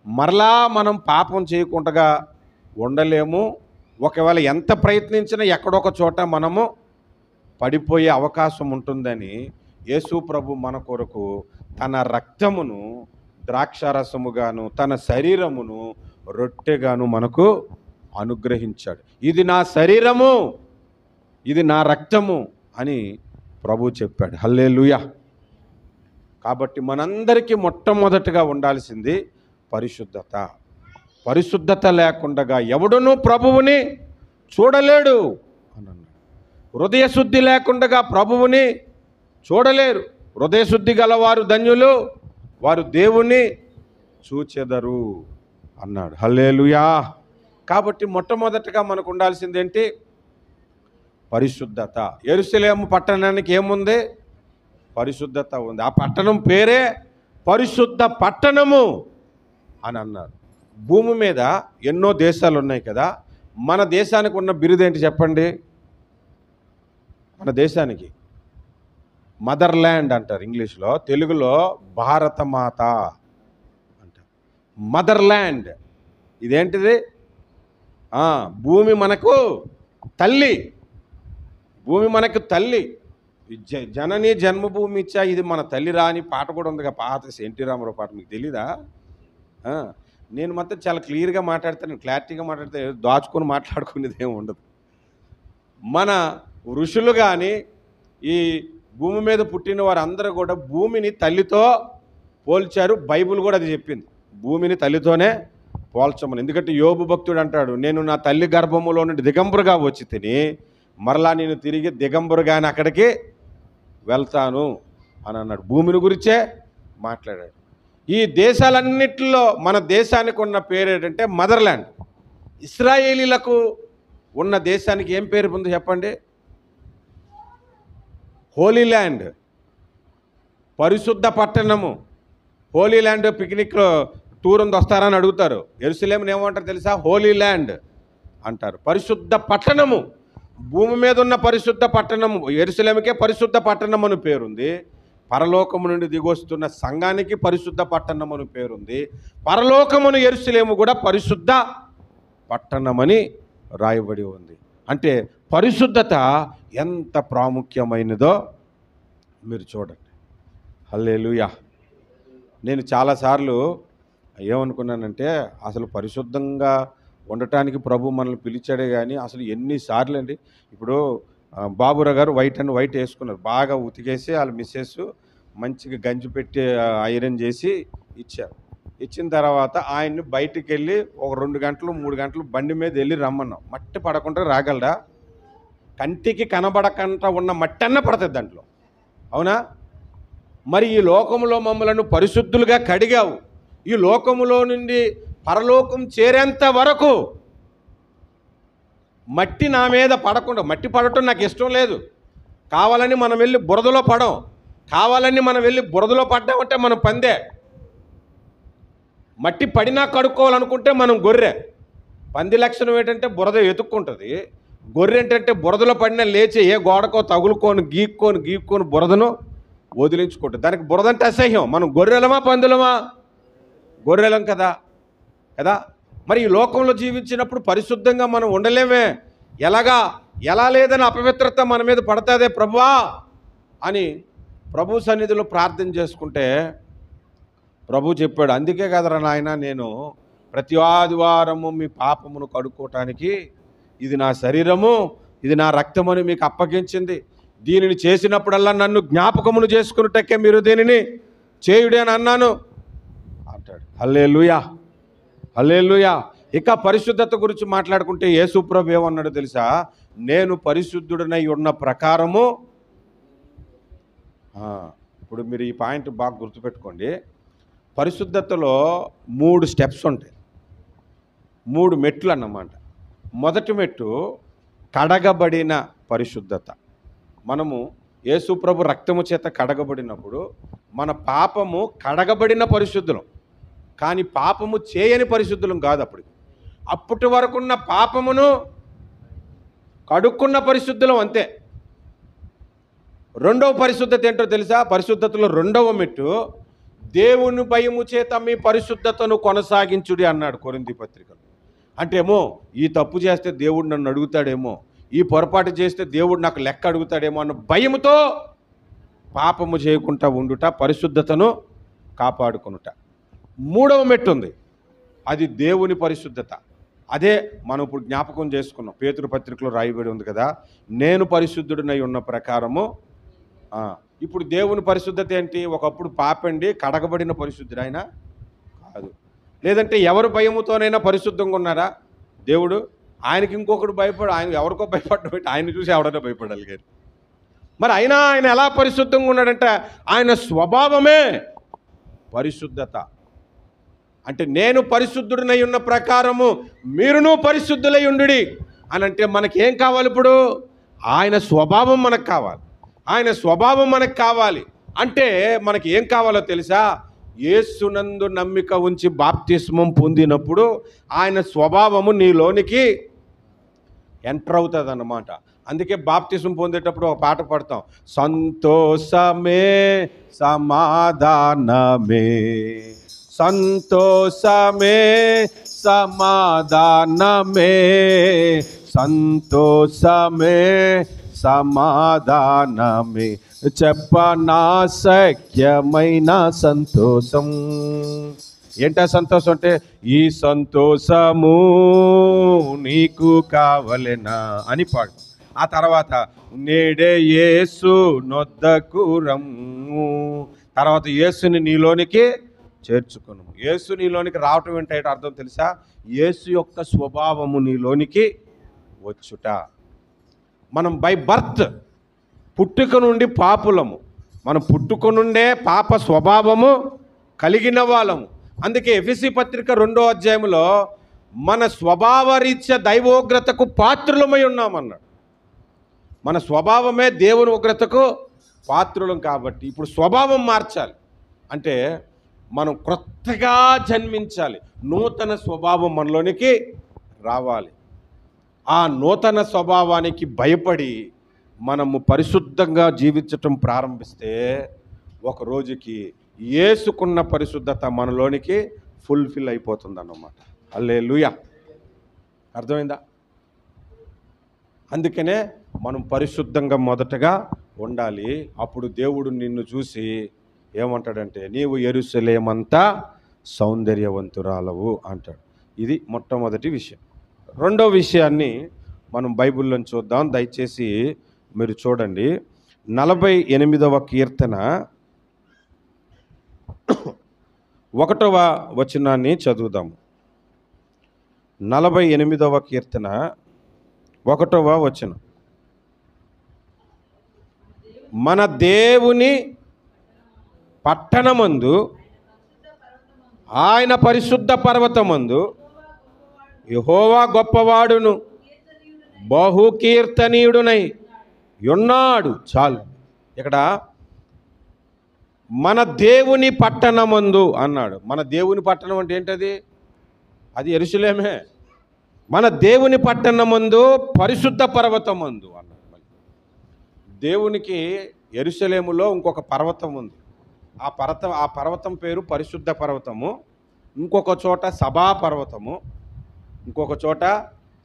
మరలా మనం పాపం చేయకుండా ఉండలేము. ఒకవేళ ఎంత ప్రయత్నించినా ఎక్కడొక చోట మనము పడిపోయే అవకాశం ఉంటుందని యేసు ప్రభు మన కొరకు తన రక్తమును ద్రాక్షారసముగాను తన శరీరమును రొట్టెగాను మనకు అనుగ్రహించాడు. ఇది నా శరీరము, ఇది నా రక్తము అని ప్రభు చెప్పాడు. హల్లెలూయా. కాబట్టి మనందరికీ మొట్టమొదటిగా ఉండాల్సింది పరిశుద్ధత. పరిశుద్ధత లేకుండా ఎవడునూ ప్రభువుని చూడలేడు అని అన్నాడు. హృదయశుద్ధి లేకుండా ప్రభువుని చూడలేరు. హృదయశుద్ధి గలవారు ధన్యులు, వారు దేవుని చూచెదరు అన్నాడు. హల్లెలూయా. కాబట్టి మొట్టమొదటిగా మనకు ఉండాల్సింది ఏంటి? పరిశుద్ధత. యెరూషలేము పట్టణానికి ఏముంది? పరిశుద్ధత ఉంది. ఆ పట్టణం పేరే పరిశుద్ధ పట్టణము అని అన్నారు. భూమి మీద ఎన్నో దేశాలు ఉన్నాయి కదా, మన దేశానికి ఉన్న బిరుదేంటి చెప్పండి? మన దేశానికి మదర్ ల్యాండ్ అంటారు ఇంగ్లీష్లో, తెలుగులో భారతమాత అంటారు. మదర్ ల్యాండ్ ఇదేంటిది? భూమి మనకు తల్లి, భూమి మనకు తల్లి. జనని జన్మభూమి ఇచ్చా, ఇది మన తల్లి రా అని పాట కూడా ఉందిగా, పాత ఎన్టీ రామారావు పాట, మీకు తెలీదా? నేను మాత్రం చాలా క్లియర్గా మాట్లాడతాను, క్లారిటీగా మాట్లాడితే దాచుకొని మాట్లాడుకునేది ఏమి ఉండదు. మన ఋషులు కానీ ఈ భూమి మీద పుట్టిన వారందరూ కూడా భూమిని తల్లితో పోల్చారు. బైబిల్ కూడా అది చెప్పింది, భూమిని తల్లితోనే పోల్చమని. ఎందుకంటే యోబు భక్తుడు అంటాడు, నేను నా తల్లి గర్భములో నుండి దిగంబరుగా వచ్చి తిని మరలా నేను తిరిగి దిగంబరుగానే అక్కడికి వెళ్తాను అని అన్నాడు. భూమిని గురించే మాట్లాడాడు. ఈ దేశాలన్నిటిలో మన దేశానికి ఉన్న పేరు ఏంటంటే మదర్లాండ్. ఇశ్రాయేలీలకు ఉన్న దేశానికి ఏం పేరు ఉంది చెప్పండి? హోలీ ల్యాండ్, పరిశుద్ధ పట్టణము. హోలీ ల్యాండ్ పిక్నిక్లో టూర్ ఉంది వస్తారని అడుగుతారు. యెరూషలేముని ఏమంటారు తెలుసా? హోలీ ల్యాండ్ అంటారు. పరిశుద్ధ పట్టణము, భూమి మీద ఉన్న పరిశుద్ధ పట్టణము. యెరూషలేముకే పరిశుద్ధ పట్టణం అని పేరుంది. పరలోకము నుండి దిగొస్తున్న సంఘానికి పరిశుద్ధ పట్టణం అని పేరుంది. పరలోకమును యెరూషలేము కూడా పరిశుద్ధ పట్టణమని రాయబడి ఉంది. అంటే పరిశుద్ధత ఎంత ప్రాముఖ్యమైనదో మీరు చూడండి. హల్లెలూయా. నేను చాలాసార్లు ఏమనుకున్నానంటే, అసలు పరిశుద్ధంగా ఉండటానికి ప్రభు మనల్ని పిలిచాడే కానీ అసలు ఎన్నిసార్లు అండి. ఇప్పుడు బాబురా గారు వైట్ వేసుకున్నారు, బాగా ఉతికేసి వాళ్ళ మిస్సెస్ మంచిగా గంజి పెట్టి ఐరన్ చేసి ఇచ్చారు. ఇచ్చిన తర్వాత ఆయన్ని బయటికి వెళ్ళి ఒక 2 గంటలు 3 గంటలు బండి మీద వెళ్ళి రమ్మన్నాం. మట్టి పడకుండా రాగలరా? కంటికి కనబడకుండా ఉన్న మట్టి అన్న పడుతుంది దాంట్లో, అవునా? మరి ఈ లోకములో మమ్మలను పరిశుద్ధులుగా కడిగావు. ఈ లోకములో నుండి పరలోకం చేరేంత వరకు మట్టి నా మీద పడకుండా, మట్టి పడటం నాకు ఇష్టం లేదు. కావాలని మనం వెళ్ళి బురదలో పడం, కావాలని మనం వెళ్ళి బురదలో పడ్డామంటే మనం పందే. మట్టి పడినా కడుక్కోవాలనుకుంటే మనం గొర్రె. పంది లక్షణం ఏంటంటే బురద ఎతుక్కుంటుంది. గొర్రె ఏంటంటే బురదలో పడినా లేచి ఏ గోడకో తగులుకొని గీక్కొని బురదను వదిలించుకుంటుంది. దానికి బురద అంటే అసహ్యం. మనం గొర్రెలమా పందులమా? గొర్రెలం కదా. మరి ఈ లోకంలో జీవించినప్పుడు పరిశుద్ధంగా మనం ఉండలేమే. ఎలా లేదని అపవిత్రత మన మీద పడుతుందే ప్రభువా అని ప్రభు సన్నిధిలో ప్రార్థన చేసుకుంటే ప్రభు చెప్పాడు, అందుకే కదరా నాయన నేను ప్రతి ఆదివారము మీ పాపమును కడుక్కోవటానికి ఇది నా శరీరము, ఇది నా రక్తమని మీకు అప్పగించింది. దీనిని చేసినప్పుడల్లా నన్ను జ్ఞాపకమును చేసుకున్నట్టకే మీరు దీనిని చేయుడి అని అన్నాను అంటాడు. హల్లెలూయా, హల్లెలూయా. ఇక పరిశుద్ధత గురించి మాట్లాడుకుంటే యేసు ప్రభు ఏమన్నాడు తెలుసా? నేను పరిశుద్ధుడనై ఉన్న ప్రకారము. ఇప్పుడు మీరు ఈ పాయింట్ బాగా గుర్తుపెట్టుకోండి. పరిశుద్ధతలో 3 స్టెప్స్ ఉంటాయి, 3 మెట్లు అన్నమాట. మొదటి మెట్టు కడగబడిన పరిశుద్ధత. మనము యేసు ప్రభు రక్తము చేత కడగబడినప్పుడు మన పాపము కడగబడిన పరిశుద్ధులం, కానీ పాపము చేయని పరిశుద్ధులం కాదు. అప్పటి వరకున్న పాపమును కడుక్కున్న పరిశుద్ధులం అంతే. రెండవ పరిశుద్ధత ఏంటో తెలుసా? పరిశుద్ధతలో రెండవ మెట్టు దేవుని భయము చేత మీ పరిశుద్ధతను కొనసాగించుడి అన్నాడు కొరింథీ పత్రికలో. అంటే ఏమో ఈ తప్పు చేస్తే దేవుడు నన్ను అడుగుతాడేమో, ఈ పొరపాటు చేస్తే దేవుడు నాకు లెక్క అడుగుతాడేమో అన్న భయముతో పాపము చేయకుండా ఉండుట, పరిశుద్ధతను కాపాడుకొనుట. మూడవ మెట్టు ఉంది, అది దేవుని పరిశుద్ధత. అదే మనం ఇప్పుడు జ్ఞాపకం చేసుకున్నాం. పేతురు పత్రికలో రాయబడి ఉంది కదా, నేను పరిశుద్ధుడినై ఉన్న ప్రకారము. ఇప్పుడు దేవుని పరిశుద్ధత ఏంటి? ఒకప్పుడు పాపండి, కడగబడిన పరిశుద్ధుడు ఆయన కాదు. లేదంటే ఎవరు భయముతోనైనా పరిశుద్ధంగా ఉన్నారా? దేవుడు ఆయనకి ఇంకొకటి భయపడు, ఆయన ఎవరికో భయపడ్డ, ఆయన చూసి ఎవడైనా భయపడాలి కానీ. మరి అయినా ఆయన ఎలా పరిశుద్ధంగా ఉన్నాడంటే ఆయన స్వభావమే పరిశుద్ధత. అంటే నేను పరిశుద్ధుడినై ఉన్న ప్రకారము మీరును పరిశుద్ధులై ఉండుడి అని అంటే మనకేం కావాలి? ఇప్పుడు ఆయన స్వభావం మనకు కావాలి. ఆయన స్వభావం మనకు కావాలి అంటే మనకి ఏం కావాలో తెలుసా? యేసునందు నమ్మిక ఉంచి బాప్తిస్మం పొందినప్పుడు ఆయన స్వభావము నీలోనికి ఎంటర్ అవుతుంది అన్నమాట. అందుకే బాప్తిస్మం పొందేటప్పుడు ఒక పాట పాడతాం, సంతోషమే సమాధానమే, సంతోషమే సమాధానమే, సంతోషమే సమాధానమే, చెప్పనా సఖ్యమైన సంతోషం. ఏంటా సంతోషం అంటే, ఈ సంతోషము నీకు కావలెనా అని పాడు. ఆ తర్వాత నేడే యేసు నొద్దకు రమ్ము, తర్వాత యేసుని నీలోనికి చేర్చుకును. యేసు నీలోనికి రావటం ఏంటంటే అర్థం తెలుసా? యేసు యొక్క స్వభావము నీలోనికి వచ్చుట. మనం బై బర్త్ పుట్టుక నుండి పాపులము, మనం పుట్టుక నుండే పాప స్వభావము కలిగిన వాళ్ళము. అందుకే ఎఫెసీ పత్రిక 2వ అధ్యాయంలో మన స్వభావరీత్యా దైవోగ్రతకు పాత్రులమై ఉన్నామన్నాడు. మన స్వభావమే దేవుని ఉగ్రతకు పాత్రులం. కాబట్టి ఇప్పుడు స్వభావం మార్చాలి అంటే మనం క్రొత్తగా జన్మించాలి. నూతన స్వభావం మనలోనికి రావాలి. ఆ నూతన స్వభావానికి భయపడి మనము పరిశుద్ధంగా జీవించటం ప్రారంభిస్తే ఒక రోజుకి యేసుకున్న పరిశుద్ధత మనలోనికి ఫుల్ఫిల్ అయిపోతుంది అన్నమాట. హల్లెలూయా. అర్థమైందా? అందుకనే మనం పరిశుద్ధంగా మొదటగా ఉండాలి. అప్పుడు దేవుడు నిన్ను చూసి ఏమంటాడంటే, నీవు యెరూషలేమంతా సౌందర్యవంతురాలవు అంటాడు. ఇది మొట్టమొదటి విషయం. రెండో విషయాన్ని మనం బైబిల్లో చూద్దాం. దయచేసి మీరు చూడండి. 48వ కీర్తన 1వ వచనాన్ని చదువుదాము. 48వ కీర్తన 1వ వచనం. మన దేవుని పట్టణమందు, ఆయన పరిశుద్ధ పర్వతమందు యెహోవా గొప్పవాడును బహుకీర్తనీయుడునై ఉన్నాడు. చాలు. ఇక్కడ మన దేవుని పట్టణమందు అన్నాడు. మన దేవుని పట్టణం అంటే ఏంటది? అది యెరూషలేమే. మన దేవుని పట్టణమందు పరిశుద్ధ పర్వతమందు అన్నాడు. దేవునికి యెరూషలేములో ఇంకొక పర్వతం ఉంది. ఆ పర్వతం పేరు పరిశుద్ధ పర్వతము. ఇంకొక చోట సభా పర్వతము, ఇంకొక చోట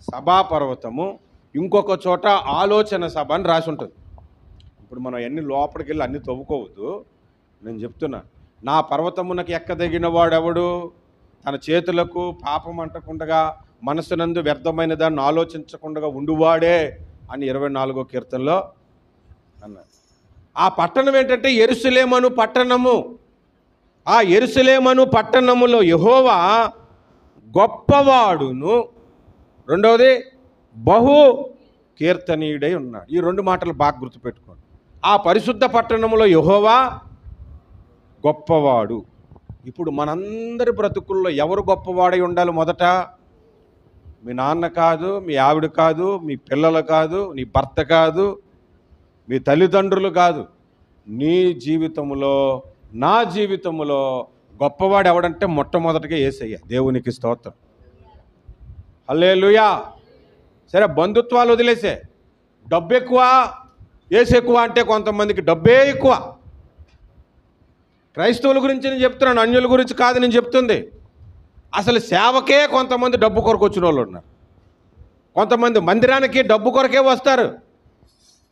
సభా పర్వతము, ఇంకొక చోట ఆలోచన సభ అని రాసి ఉంటుంది. ఇప్పుడు మనం అన్ని లోపలికి వెళ్ళి అన్ని తవ్వుకోవద్దు. నేను చెప్తున్నా, నా పర్వతమునకు ఎక్కదగిన వాడెవడు? తన చేతులకు పాపం అంటకుండగా మనసునందు వ్యర్థమైన దాన్ని ఆలోచించకుండా ఉండువాడే అని 24వ కీర్తనలో అన్నాడు. ఆ పట్టణం ఏంటంటే యెరూషలేమను పట్టణము. ఆ యెరూషలేమను పట్టణములో యెహోవా గొప్పవాడును, రెండవది బహు కీర్తనీయుడై ఉన్నాడు. ఈ రెండు మాటలు బాగా గుర్తుపెట్టుకోండి. ఆ పరిశుద్ధ పట్టణంలో యెహోవా గొప్పవాడు. ఇప్పుడు మనందరి బ్రతుకుల్లో ఎవరు గొప్పవాడై ఉండాలి? మొదట మీ నాన్న కాదు, మీ ఆవిడ కాదు, మీ పిల్లలు కాదు, నీ భర్త కాదు, మీ తల్లిదండ్రులు కాదు. నీ జీవితంలో, నా జీవితంలో గొప్పవాడు ఎవడంటే మొట్టమొదటిగా యేసయ్య. దేవునికి స్తోత్రం. హల్లెలూయా. సరే, బంధుత్వాలు వదిలేసే. డబ్బు ఎక్కువ, యేసు ఎక్కువ అంటే కొంతమందికి డబ్బే ఎక్కువ. క్రైస్తవుల గురించి నేను చెప్తున్నాను, అన్యుల గురించి కాదు నేను చెప్తుంది. అసలు సేవకే కొంతమంది డబ్బు కొరకు వచ్చిన వాళ్ళు ఉన్నారు. కొంతమంది మందిరానికి డబ్బు కొరకే వస్తారు.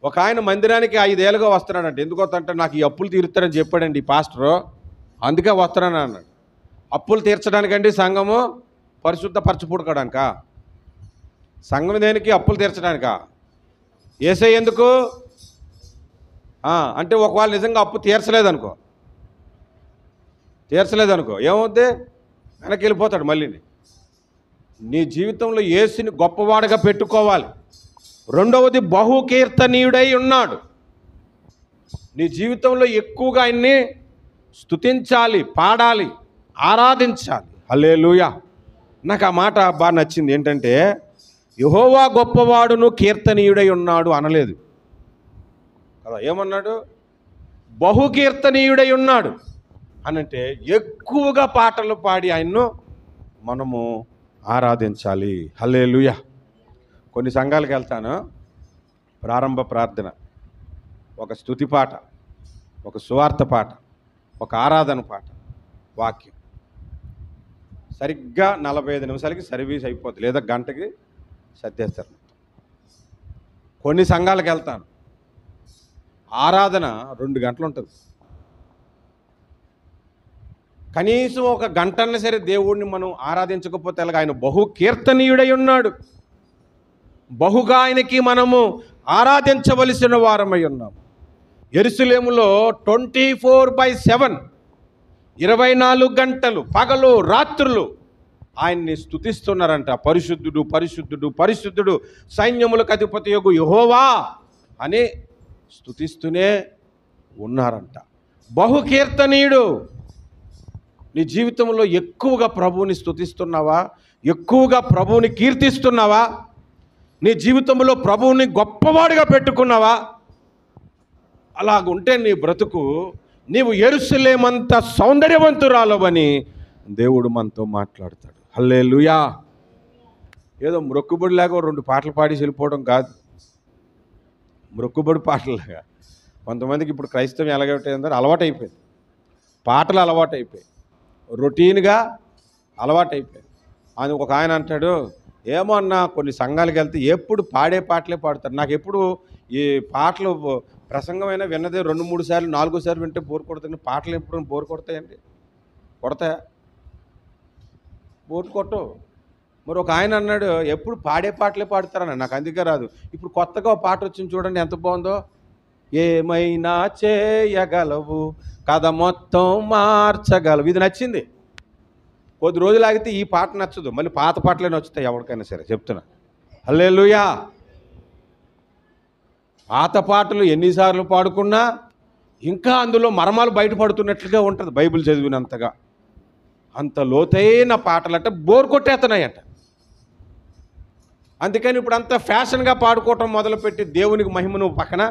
ఒక ఆయన మందిరానికి 5 ఏళ్ళుగా వస్తున్నాడంటే, ఎందుకు వస్తాడంటే నాకు ఈ అప్పులు తీరుతారని చెప్పాడండి ఈ పాస్టరు, అందుకే వస్తున్నాను అన్నాడు. అప్పులు తీర్చడానికండి సంఘము? పరిశుద్ధ పరచపుడుకోవడానిక? సంఘం దేనికి? అప్పులు తీర్చడానిక? యేసయ్య ఎందుకు అంటే ఒకవేళ నిజంగా అప్పు తీర్చలేదనుకో ఏమవుద్ది? వెనక్కి వెళ్ళిపోతాడు మళ్ళీ. నీ జీవితంలో యేసుని గొప్పవాడుగా పెట్టుకోవాలి. రెండవది బహుకీర్తనీయుడై ఉన్నాడు. నీ జీవితంలో ఎక్కువగా ఆయన్ని స్తుతించాలి, పాడాలి, ఆరాధించాలి. హల్లెలూయా. నాకు ఆ మాట బాగా నచ్చింది. ఏంటంటే యెహోవా గొప్పవాడును కీర్తనీయుడై ఉన్నాడు అనలేదు కదా. ఏమన్నాడు? బహుకీర్తనీయుడై ఉన్నాడు అనంటే ఎక్కువగా పాటలు పాడి ఆయన్ను మనము ఆరాధించాలి. హల్లెలూయా. కొన్ని సంఘాలకు వెళ్తాను, ప్రారంభ ప్రార్థన, ఒక స్తుతి పాట, ఒక సువార్త పాట, ఒక ఆరాధన పాట, వాక్యం, సరిగ్గా 45 నిమిషాలకి సర్వీస్ అయిపోతుంది, లేదా గంటకి సర్దేస్తారు. కొన్ని సంఘాలకు వెళ్తాను, ఆరాధన 2 గంటలు ఉంటుంది. కనీసం ఒక గంటన్న సరే దేవుడిని మనం ఆరాధించకపోతే ఎలాగ? ఆయన బహు కీర్తనీయుడై ఉన్నాడు. బహుగా ఆయనకి మనము ఆరాధించవలసిన వారమై ఉన్నాము. యెరూషలేములో 24/7 24 గంటలు పగలు రాత్రులు ఆయన్ని స్తుతిస్తున్నారంట. పరిశుద్ధుడు పరిశుద్ధుడు పరిశుద్ధుడు సైన్యములకు అధిపతియగు యెహోవా అని స్తుతిస్తూనే ఉన్నారంట. బహుకీర్తనీయుడు. నీ జీవితంలో ఎక్కువగా ప్రభువుని స్తుతిస్తున్నావా? ఎక్కువగా ప్రభువుని కీర్తిస్తున్నావా? నీ జీవితంలో ప్రభువుని గొప్పవాడిగా పెట్టుకున్నావా? అలాగుంటే నీ బ్రతుకు నీవు యెరూషలేమంత సౌందర్యవంతురాలవని దేవుడు మనతో మాట్లాడతాడు. హల్లెలూయా. ఏదో మ్రొక్కుబడిలాగా 2 పాటలు పాడి వెళ్ళిపోవడం కాదు. మ్రొక్కుబడి పాటలాగా కొంతమందికి ఇప్పుడు క్రైస్తవం ఎలాగైపోయిందంటే అలవాటు అయిపోయింది. పాటలు అలవాటు అయిపోయాయి, రొటీన్గా అలవాటు అయిపోయాయి. అని ఒక ఆయన అంటాడు, ఏమో అన్న కొన్ని సంఘాలకు వెళ్తే ఎప్పుడు పాడే పాటలే పాడతారు. నాకు ఎప్పుడు ఈ పాటలు ప్రసంగమైనా విన్నదే 2-3 సార్లు 4 సార్లు వింటే బోర్ కొడుతుంది. పాటలు ఎప్పుడు బోర్ కొడతాయండి? కొడతాయా? బోర్ కొట్టవు. మరి ఒక ఆయన అన్నాడు, ఎప్పుడు పాడే పాటలే పాడతారన్న. నాకు అందుకే రాదు. ఇప్పుడు కొత్తగా ఒక పాట వచ్చింది చూడండి, ఎంత బాగుందో. ఏమైనా చేయగలవు, కథ మొత్తం మార్చగలవు. ఇది నచ్చింది. కొద్ది రోజులు ఆగితే ఈ పాట నచ్చదు, మళ్ళీ పాత పాటలే నచ్చుతాయి ఎవరికైనా సరే, చెప్తున్నా. హల్లెలూయా. పాత పాటలు ఎన్నిసార్లు పాడుకున్నా ఇంకా అందులో మర్మాలు బయటపడుతున్నట్లుగా ఉంటుంది. బైబిల్ చదివినంతగా అంత లోతైన పాటలంటే బోర్ కొట్టేస్తున్నాయంట. అందుకని ఇప్పుడు అంత ఫ్యాషన్గా పాడుకోవటం మొదలుపెట్టి దేవునికి మహిమను పక్కన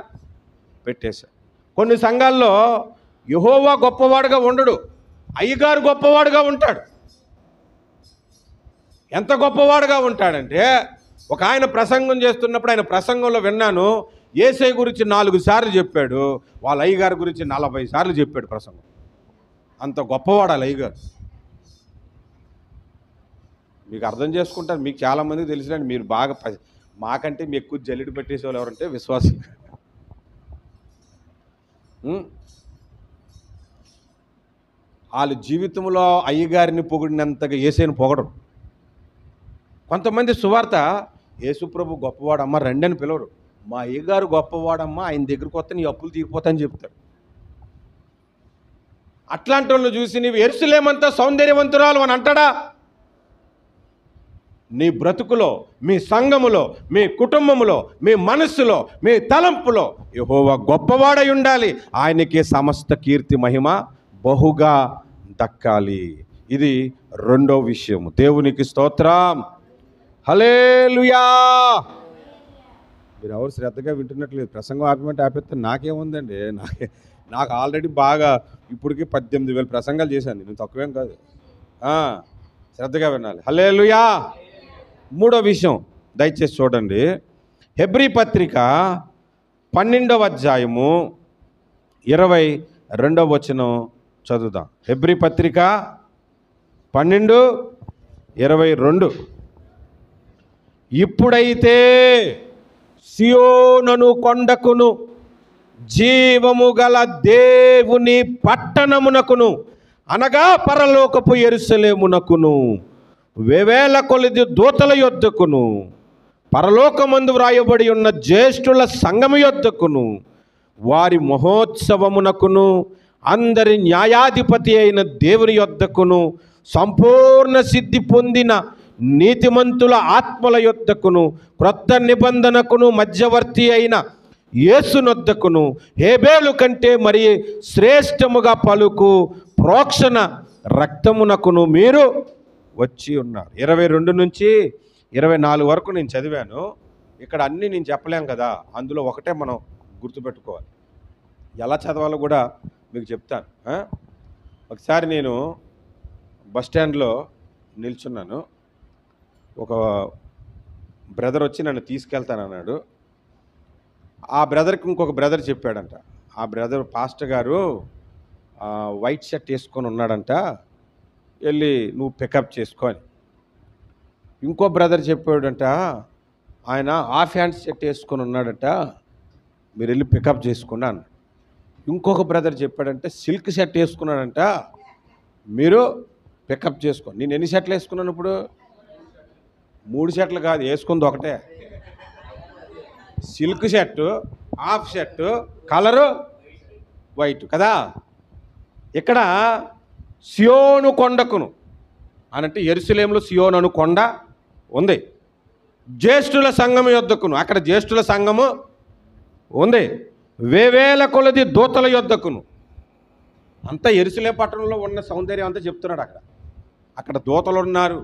పెట్టేశారు. కొన్ని సంఘాల్లో యెహోవా గొప్పవాడుగా ఉండడు, అయ్యగారు గొప్పవాడుగా ఉంటాడు. ఎంత గొప్పవాడుగా ఉంటాడంటే, ఒక ఆయన ప్రసంగం చేస్తున్నప్పుడు ఆయన ప్రసంగంలో విన్నాను, యేసయ్య గురించి 4 సార్లు చెప్పాడు, వాళ్ళ అయ్యగారి గురించి 40 సార్లు చెప్పాడు ప్రసంగం. అంత గొప్పవాడు వాళ్ళ అయ్యగారు. మీకు అర్థం చేసుకుంటారు. మీకు చాలామందికి తెలిసినండి, మీరు బాగా మాకంటే మీ ఎక్కువ జల్లిడి పెట్టేసేవాళ్ళు ఎవరంటే విశ్వాసం. వాళ్ళ జీవితంలో అయ్యగారిని పొగిడినంతగా యేసయ్యను పొగడరు. కొంతమంది సువార్త, యేసుప్రభు గొప్పవాడమ్మా రండి అని పిలవరు. మా అయ్యగారు గొప్పవాడమ్మా, ఆయన దగ్గరికి వస్తే నీ అప్పులు తీరిపోతాయని చెప్తాడు. అట్లాంటి వాళ్ళు చూసి నీవు యెరూషలేమంతా సౌందర్యవంతురాలు అని అంటాడా? నీ బ్రతుకులో, మీ సంఘములో, మీ కుటుంబములో, మీ మనస్సులో, మీ తలంపులో యెహోవా గొప్పవాడై ఉండాలి. ఆయనకి సమస్త కీర్తి మహిమ బహుగా దక్కాలి. ఇది 2వ విషయం. దేవునికి స్తోత్రం. హల్లెలూయా. మీరు ఎవరు శ్రద్ధగా వింటున్నట్లేదు. ప్రసంగం ఆపమంటే ఆపేస్తే నాకేముందండి. నాకు ఆల్రెడీ బాగా ఇప్పటికి 18,000 ప్రసంగాలు చేశాను. నేను తక్కువేం కాదు. శ్రద్ధగా వినాలి. హల్లెలూయా. 3వ విషయం దయచేసి చూడండి. హెబ్రీ పత్రిక 12వ అధ్యాయము 22వ వచనం చదువుదాం. హెబ్రీ పత్రిక 12:22. ఇప్పుడైతే సియోను కొండకును జీవము గల దేవుని పట్టణమునకును అనగా పరలోకపు యెరూషలేమునకును వేవేల కొలది దూతల యొద్దకును పరలోకమందు వ్రాయబడి ఉన్న జ్యేష్ఠుల సంఘము యొద్దకును వారి మహోత్సవమునకును అందరి న్యాయాధిపతి అయిన దేవుని యొద్దకును సంపూర్ణ సిద్ధి పొందిన నీతిమంతుల ఆత్మల యొద్దకును క్రొత్త నిబంధనకును మధ్యవర్తి అయిన యేసునొద్దకును హేబేలు కంటే మరి శ్రేష్టముగా పలుకు ప్రోక్షణ రక్తమునకును మీరు వచ్చి ఉన్నారు. 22 నుంచి 24 వరకు నేను చదివాను. ఇక్కడ అన్నీ నేను చెప్పలేం కదా, అందులో ఒకటే మనం గుర్తుపెట్టుకోవాలి. ఎలా చదవాలో కూడా మీకు చెప్తాను. ఒకసారి నేను బస్ స్టాండ్లో నిల్చున్నాను. ఒక బ్రదర్ వచ్చి నన్ను తీసుకెళ్తానన్నాడు. ఆ బ్రదర్కి ఇంకొక బ్రదర్ చెప్పాడంట, ఆ బ్రదర్ పాస్టర్ గారు వైట్ షర్ట్ వేసుకొని ఉన్నాడంట, వెళ్ళి నువ్వు పికప్ చేసుకొని. ఇంకో బ్రదర్ చెప్పాడంట, ఆయన హాఫ్ హ్యాండ్ షర్ట్ వేసుకొని ఉన్నాడంట, మీరు వెళ్ళి పికప్ చేసుకున్నాను. ఇంకొక బ్రదర్ చెప్పాడంటే సిల్క్ షర్ట్ వేసుకున్నాడంట, మీరు పికప్ చేసుకోండి. నేను ఎన్ని షర్ట్లు వేసుకున్నాను ఇప్పుడు? 3 షర్ట్లు కాదు, వేసుకుంది ఒకటే. Silk shirt, half shirt, colour white కదా. ఇక్కడ సియోను కొండకును అనంటే యెరూషలేములో సియోను అను కొండ ఉంది. జ్యేష్ఠుల సంఘము యొద్దకును, అక్కడ జ్యేష్ఠుల సంఘము ఉంది. వేవేల కొలది దూతల యొద్దకును, అంతా యెరూషలేము పట్టణంలో ఉన్న సౌందర్యం అంతా చెప్తున్నాడు. అక్కడ దూతలు ఉన్నారు,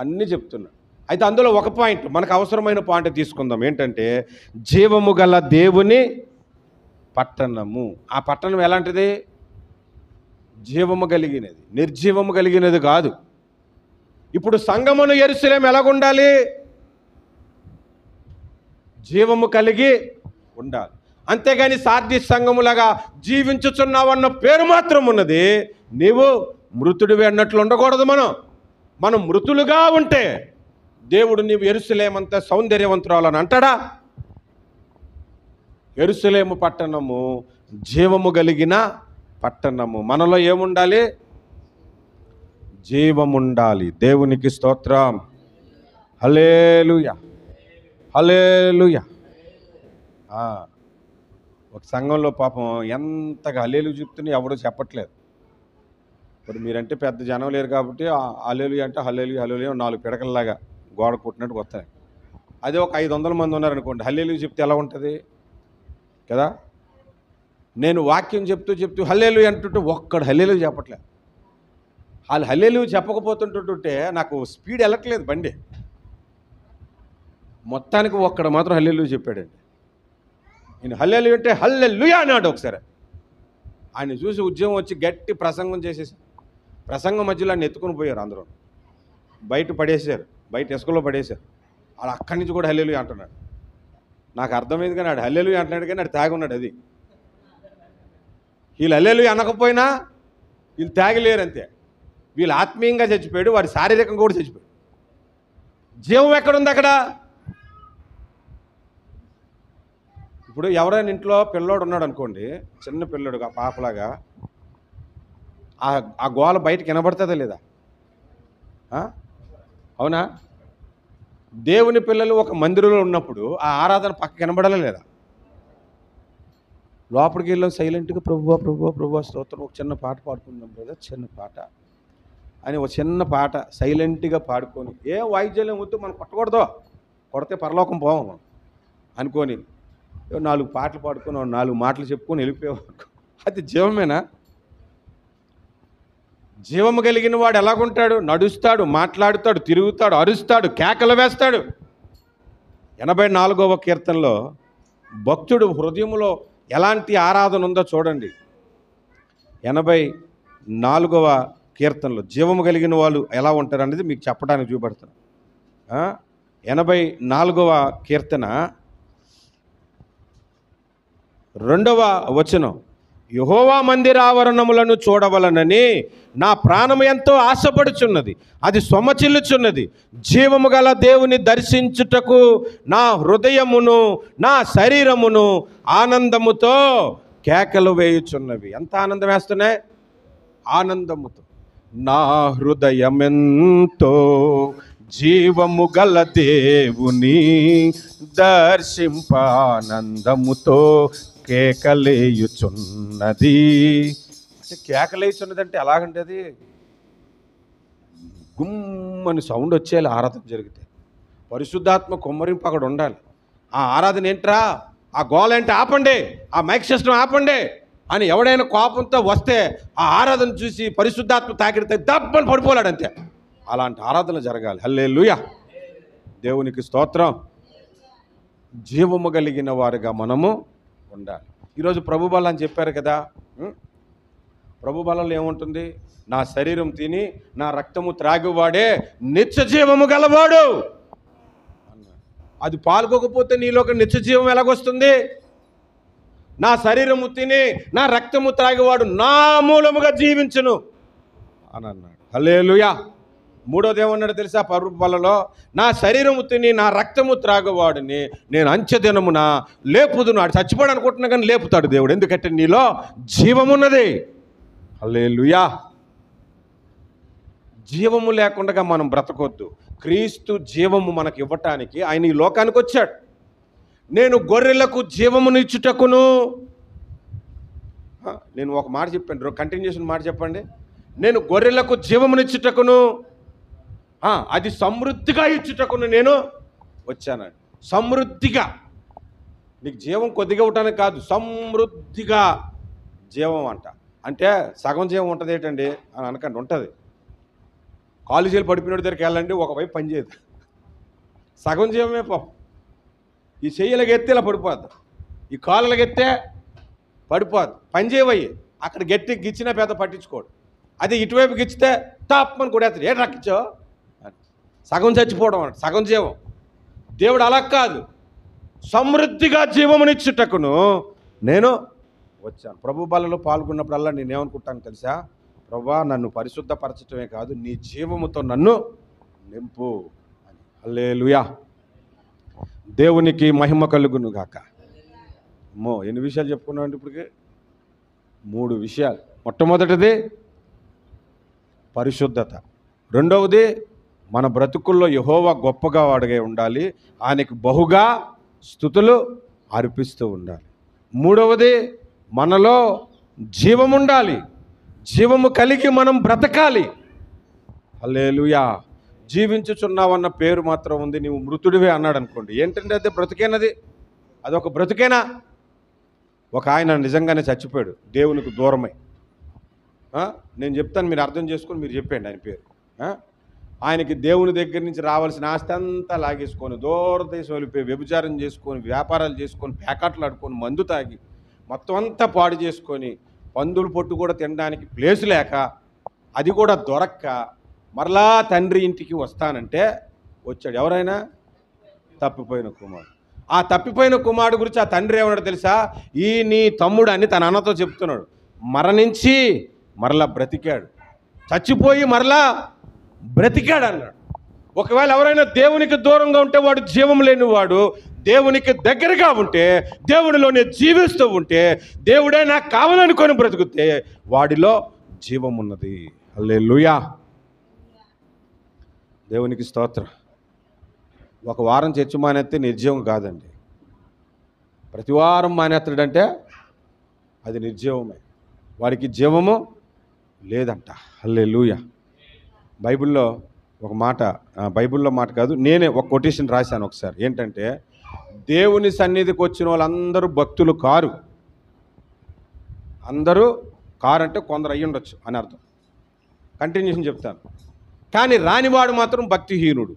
అన్నీ చెప్తున్నాడు. అయితే అందులో ఒక పాయింట్, మనకు అవసరమైన పాయింట్ తీసుకుందాం. ఏంటంటే జీవము గల దేవుని పట్టణము. ఆ పట్టణం ఎలాంటిది? జీవము కలిగినది, నిర్జీవము కలిగినది కాదు. ఇప్పుడు సంఘమును యెరూషలేము ఎలాగుండాలి? జీవము కలిగి ఉండాలి. అంతేగాని సార్దీస్ సంఘములాగా జీవించుచున్నావన్న పేరు మాత్రం ఉన్నది, నీవు మృతుడివి అన్నట్లు ఉండకూడదు. మనం మృతులుగా ఉంటే దేవుడు నీవు యెరూషలేమంత సౌందర్యవంతురాలని అంటాడా? యెరూషలేము పట్టణము జీవము కలిగిన పట్టణము. మనలో ఏముండాలి? జీవముండాలి. దేవునికి స్తోత్రం. హల్లెలూయా, హల్లెలూయా. ఒక సంఘంలో పాపం ఎంతగా హల్లెలూయా చెప్తున్నా ఎవడో చెప్పట్లేదు. ఇప్పుడు మీరంటే పెద్ద జనం లేరు కాబట్టి హల్లెలూయా అంటే హల్లెలూయా హల్లెలూయా 4 పిడకల్లాగా గోడ కొట్టినట్టు వస్తాయి. అదే ఒక 500 మంది ఉన్నారనుకోండి, హల్లెలూయా చెప్తే ఎలా ఉంటుంది కదా? నేను వాక్యం చెప్తూ హల్లెలూయా అంటుంటే ఒక్కడు హల్లెలూయా చెప్పట్లేదు. వాళ్ళు హల్లెలూయా చెప్పకపోతుంటుంటే నాకు స్పీడ్ వెళ్ళట్లేదు బండి. మొత్తానికి ఒక్కడు మాత్రం హల్లెలూయా చెప్పాడండి. నేను హల్లెలూయా అంటే హల్లెలూయా అన్నాడు ఒకసారి. ఆయన చూసి ఉద్యమం వచ్చి గట్టి ప్రసంగం చేసేసి, ప్రసంగం మధ్యలో ఆయన ఎత్తుకుని పోయారు. అందరూ బయట పడేసారు, బయట ఇసుకలో పడేశారు. అలా అక్కడి నుంచి కూడా హల్లెలూయా అంటున్నాడు. నాకు అర్థమైంది కానీ ఆడు హల్లెలూయా అంటున్నాడు కానీ ఆడు తాగి ఉన్నాడు. అది వీళ్ళు హల్లెలూయా అనకపోయినా వీళ్ళు తాగిలేరు అంతే. వీళ్ళు ఆత్మీయంగా చచ్చిపోయాడు, వాడి శారీరకంగా కూడా చచ్చిపోయాడు. జీవం ఎక్కడుంది అక్కడ? ఇప్పుడు ఎవరైనా ఇంట్లో పిల్లోడు ఉన్నాడు అనుకోండి, చిన్న పిల్లోడు పాపలాగా, ఆ గోల బయటకు వినబడుతుందా లేదా? అవునా? దేవుని పిల్లలు ఒక మందిరంలో ఉన్నప్పుడు ఆ ఆరాధన పక్కకి వినబడాలా లేదా? లోపలికి వెళ్ళాం సైలెంట్గా, ప్రభువా ప్రభువా ప్రభువా స్తోత్రం, ఒక చిన్న పాట పాడుకుందాం బ్రదర్, చిన్న పాట అని ఒక చిన్న పాట సైలెంట్గా పాడుకొని, ఏ వాయిద్యాలు వద్దు, మనం కొట్టకూడదు, కొడితే పరలోకం పోవం అనుకొని 4 పాటలు పాడుకొని 4 మాటలు చెప్పుకొని వెళ్ళిపోయేవాడు. అది జీవమేనా? జీవము కలిగిన వాడు ఎలాగుంటాడు? నడుస్తాడు, మాట్లాడుతాడు, తిరుగుతాడు, అరుస్తాడు, కేకలు వేస్తాడు. 84వ కీర్తనలో భక్తుడు హృదయంలో ఎలాంటి ఆరాధన ఉందో చూడండి. 84వ కీర్తనలో జీవము కలిగిన వాళ్ళు ఎలా ఉంటారు అనేది మీకు చెప్పడానికి చూపెడతాను. 84వ కీర్తన 2వ వచనం, యెహోవా మందిరావరణములను చూడవలనని నా ప్రాణము ఎంతో ఆశపడుచున్నది, అది సొమ్మచిల్లుచున్నది. జీవము గల దేవుని దర్శించుటకు నా హృదయమును నా శరీరమును ఆనందముతో కేకలు వేయుచున్నవి. ఎంత ఆనందం వేస్తున్నాయి? ఆనందముతో. నా హృదయమెంతో జీవము గల దేవుని దర్శింపానందముతో కేకలేయుచున్నది. అంటే కేకలేయుచున్నది అంటే ఎలాగంటే అది గుమ్మని సౌండ్ వచ్చేయాలి. ఆరాధన జరిగితే పరిశుద్ధాత్మ కుమ్మరింపు అక్కడ ఉండాలి. ఆ ఆరాధన ఏంట్రా, ఆ గోల ఏంటి, ఆపండి, ఆ మైక్ సిస్టమ్ ఆపండి అని ఎవడైనా కోపంతో వస్తే ఆ ఆరాధన చూసి పరిశుద్ధాత్మ తాకిడితే దబ్బని పడిపోలాడు అంతే. అలాంటి ఆరాధన జరగాలి. హల్లెలూయా, దేవునికి స్తోత్రం. జీవము కలిగిన వారుగా మనము ఉండాలి. ఈరోజు ప్రభు బలం అని చెప్పారు కదా. ప్రభు బలంలో ఏముంటుంది? నా శరీరం తిని నా రక్తము త్రాగువాడే నిత్య జీవము గలవాడు అన్నాడు. అది పాల్గొకపోతే నీలోకి నిత్య జీవం ఎలాగొస్తుంది? నా శరీరము తిని నా రక్తము త్రాగేవాడు నా మూలముగా జీవించును అని అన్నాడు. హల్లెలూయా. మూడోది ఏమన్నాడు తెలుసా? ప్రభు బలలో, నా శరీరము తిని నా రక్తము త్రాగవాడిని నేను అంచెదినమున లేపుదును. ఆడు చచ్చిపోడు అనుకుంటున్నా కానీ లేపుతాడు దేవుడు, ఎందుకంటే నీలో జీవమున్నది. హల్లెలూయా. జీవము లేకుండా మనం బ్రతకొద్దు. క్రీస్తు జీవము మనకు ఇవ్వటానికి ఆయన ఈ లోకానికి వచ్చాడు. నేను గొర్రెలకు జీవమునిచ్చుటకును. నేను ఒక మాట చెప్పాను, కంటిన్యూషన్ మాట చెప్పండి. నేను గొర్రెలకు జీవమునిచ్చుటకును అది సమృద్ధిగా ఇచ్చుటకును నేను వచ్చానండి. సమృద్ధిగా, నీకు జీవం కొద్దిగా ఇవ్వటానికి కాదు, సమృద్ధిగా జీవం అంట. అంటే సగం జీవం ఉంటుంది ఏంటండి అని అనకండి, ఉంటుంది. కాలేజీలు పడిపోయినోడి దగ్గరికి వెళ్ళండి, ఒకవైపు పని చేయదు, సగం జీవమే పాపం. ఈ చెయ్యలకి ఎత్తే ఇలా పడిపోద్ది, ఈ కాళ్ళకి ఎత్తే పడిపోద్ది, పని చేయవయ్యి. అక్కడ గట్టి గిచ్చినా పెద్ద పట్టించుకోడు. అది ఇటువైపు గిచ్చితే టాప్ అని కొడేస్తాడు, ఏ రక్కించో, సగం చచ్చిపోవడం అన్నట్టు, సగం జీవం. దేవుడు అలా కాదు, సమృద్ధిగా జీవమునిచ్చుటకును నేను వచ్చాను. ప్రభు బలలో పాల్గొన్నప్పుడల్లా నేనేమనుకుంటాను తెలుసా? ప్రభువా, నన్ను పరిశుద్ధపరచటమే కాదు, నీ జీవముతో నన్ను నింపు అని. హల్లెలూయా, దేవునికి మహిమ కలుగును గాక. ఎన్ని విషయాలు చెప్పుకున్నామండి ఇప్పటికి? 3 విషయాలు. మొట్టమొదటిది పరిశుద్ధత, రెండవది మన బ్రతుకుల్లో యెహోవా గొప్పగా వాడుగా ఉండాలి, ఆయనకి బహుగా స్తుతులు అర్పిస్తూ ఉండాలి. మూడవది మనలో జీవము ఉండాలి, జీవము కలిగి మనం బ్రతకాలి. హల్లెలూయా. జీవించుచున్నావన్న పేరు మాత్రం ఉంది, నీవు మృతుడివే అన్నాడు అనుకోండి, ఏంటంటే అది బ్రతికేనది, అదొక బ్రతికేనా? ఒక ఆయన నిజంగానే చచ్చిపోయాడు దేవునికి దూరమై. నేను చెప్తాను, మీరు అర్థం చేసుకొని మీరు చెప్పండి ఆయన పేరు. ఆయనకి దేవుని దగ్గర నుంచి రావాల్సిన ఆస్తి అంతా లాగేసుకొని దూరదేశం వెళ్ళిపోయి వ్యభిచారం చేసుకొని, వ్యాపారాలు చేసుకొని, ప్యాకెట్లు ఆడుకొని, మందు తాగి మొత్తం అంతా పాడు చేసుకొని, పందులు పొట్టు కూడా తినడానికి ప్లేసు లేక, అది కూడా దొరక్క మరలా తండ్రి ఇంటికి వస్తానంటే వచ్చాడు. ఎవరైనా? తప్పిపోయిన కుమారుడు. ఆ తప్పిపోయిన కుమారుడు గురించి ఆ తండ్రి ఏమన్నాడు తెలుసా? ఈ నీ తమ్ముడు అని తన అన్నతో చెప్తున్నాడు. మరణించి మరలా బ్రతికాడు, చచ్చిపోయి మరలా బ్రతికాడు అన్నాడు. ఒకవేళ ఎవరైనా దేవునికి దూరంగా ఉంటే వాడు జీవం లేనివాడు, దేవునికి దగ్గరగా ఉంటే, దేవుడిలోనే జీవిస్తూ ఉంటే, దేవుడే నాకు కావాలనుకొని బ్రతుకుతే వాడిలో జీవం ఉన్నది. హల్లెలూయా, దేవునికి స్తోత్రం. ఒక వారం చర్చి మానేస్తే నిర్జీవం కాదండి. ప్రతి వారం మానేస్తాడంటే అది నిర్జీవమే, వాడికి జీవము లేదంట. హల్లెలూయా. బైబిల్లో ఒక మాట, బైబిల్లో మాట కాదు, నేనే ఒక కొటేషన్ రాశాను ఒకసారి. ఏంటంటే, దేవుని సన్నిధికి వచ్చిన వాళ్ళందరూ భక్తులు కారు. అందరూ కారు అంటే కొందరు అయ్యి ఉండొచ్చు అని అర్థం. కంటిన్యూషన్ చెప్తాను. కానీ రానివాడు మాత్రం భక్తిహీనుడు.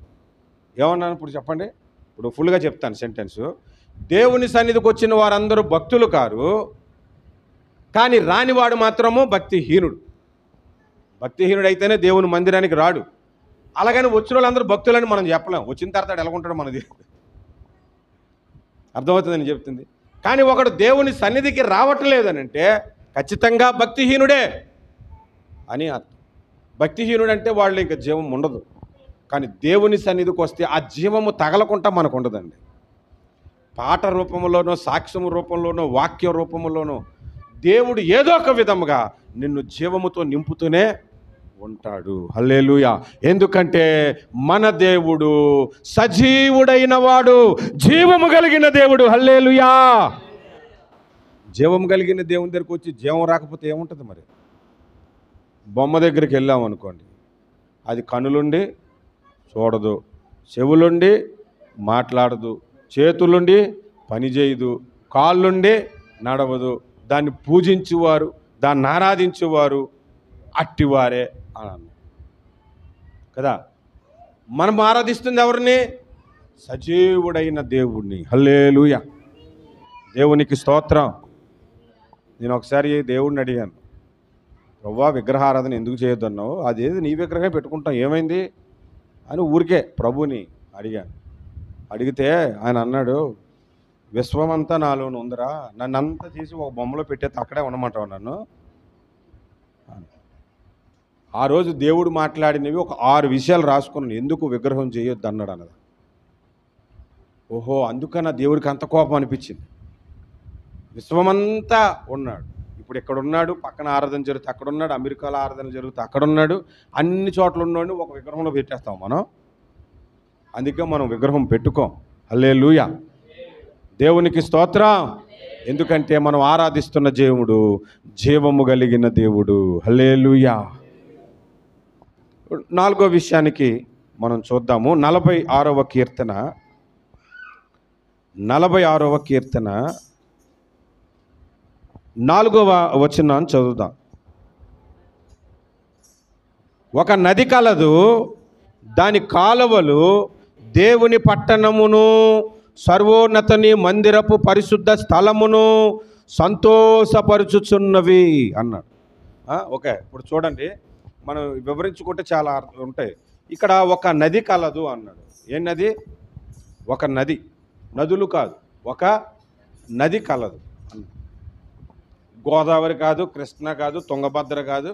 ఏమన్నాను ఇప్పుడు చెప్పండి? ఇప్పుడు ఫుల్గా చెప్తాను సెంటెన్సు. దేవుని సన్నిధికి వచ్చిన వారందరూ భక్తులు కారు, కానీ రానివాడు మాత్రము భక్తిహీనుడు. భక్తిహీనుడు అయితేనే దేవుని మందిరానికి రాడు. అలాగని వచ్చిన వాళ్ళందరూ భక్తులని మనం చెప్పలేం. వచ్చిన తర్వాత ఎలాగుంటాడో మనది అర్థమవుతుందని చెప్తుంది. కానీ ఒకడు దేవుని సన్నిధికి రావట్లేదని అంటే ఖచ్చితంగా భక్తిహీనుడే అని అర్థం. భక్తిహీనుడు అంటే వాళ్ళు ఇంకా జీవం ఉండదు. కానీ దేవుని సన్నిధికి వస్తే ఆ జీవము తగలకుండా మనకు ఉండదండి. పాట రూపంలోనో, సాక్ష్యము రూపంలోనో, వాక్య రూపంలోనో దేవుడు ఏదో ఒక విధముగా నిన్ను జీవముతో నింపుతూనే ఉంటాడు. హల్లెలూయా. ఎందుకంటే మన దేవుడు సజీవుడైన వాడు, జీవము కలిగిన దేవుడు. హల్లెలూయా. జీవం కలిగిన దేవుని దగ్గరికి వచ్చి జీవం రాకపోతే ఏముంటుంది మరి? బొమ్మ దగ్గరికి వెళ్ళామనుకోండి, అది కనులుండి చూడదు, చెవులుండి మాట్లాడదు, చేతులుండి పని చేయదు, కాళ్ళుండి నడవదు. దాన్ని పూజించువారు, దాన్ని ఆరాధించువారు అట్టివారే అని అన్న కదా. మనం ఆరాధిస్తుంది ఎవరిని? సజీవుడైన దేవుడిని. హల్లెలూయా. దేవునికి స్తోత్రం. నేను ఒకసారి దేవుడిని అడిగాను, ప్రభువా విగ్రహారాధన ఎందుకు చేయొద్దన్నావు? అదేది నీ విగ్రహమే పెట్టుకుంటాం, ఏమైంది అని ఊరికే ప్రభుని అడిగాను. అడిగితే ఆయన అన్నాడు, విశ్వమంతా నాలోనే ఉందిరా, నన్ను అంతా చేసి ఒక బొమ్మలో పెట్టేది అక్కడే ఉండమంటావు నన్ను. ఆ రోజు దేవుడు మాట్లాడినవి ఒక 6 విషయాలు రాసుకున్నాను, ఎందుకు విగ్రహం చేయొద్దు అన్నాడు అన్నది. ఓహో, అందుకన్నా దేవుడికి అంత కోపం అనిపించింది. విశ్వమంతా ఉన్నాడు, ఇప్పుడు ఇక్కడ ఉన్నాడు, పక్కన ఆరాధన జరుగుతుంది అక్కడ ఉన్నాడు, అమెరికాలో ఆరాధన జరుగుతుంది అక్కడ ఉన్నాడు, అన్ని చోట్ల ఉన్నాడు, ఒక విగ్రహంలో పెట్టేస్తాం మనం. అందుకే మనం విగ్రహం పెట్టుకోం. హల్లెలూయా. దేవునికి స్తోత్రం. ఎందుకంటే మనం ఆరాధిస్తున్న దేవుడు జీవము కలిగిన దేవుడు. హల్లెలూయా. నాలుగో విషయానికి మనం చూద్దాము. 46వ కీర్తన 4వ వచనాన్ని చదువుదాం. ఒక నది కలదు, దాని కాలువలు దేవుని పట్టణమును సర్వోన్నతని మందిరపు పరిశుద్ధ స్థలమును సంతోషపరుచుచున్నవి అన్నాడు. ఓకే, ఇప్పుడు చూడండి, మనం వివరించుకుంటే చాలా ఉంటాయి. ఇక్కడ ఒక నది కలదు అన్నాడు. ఏ నది? ఒక నది, నదులు కాదు, ఒక నది కలదు. గోదావరి కాదు, కృష్ణ కాదు, తుంగభద్ర కాదు,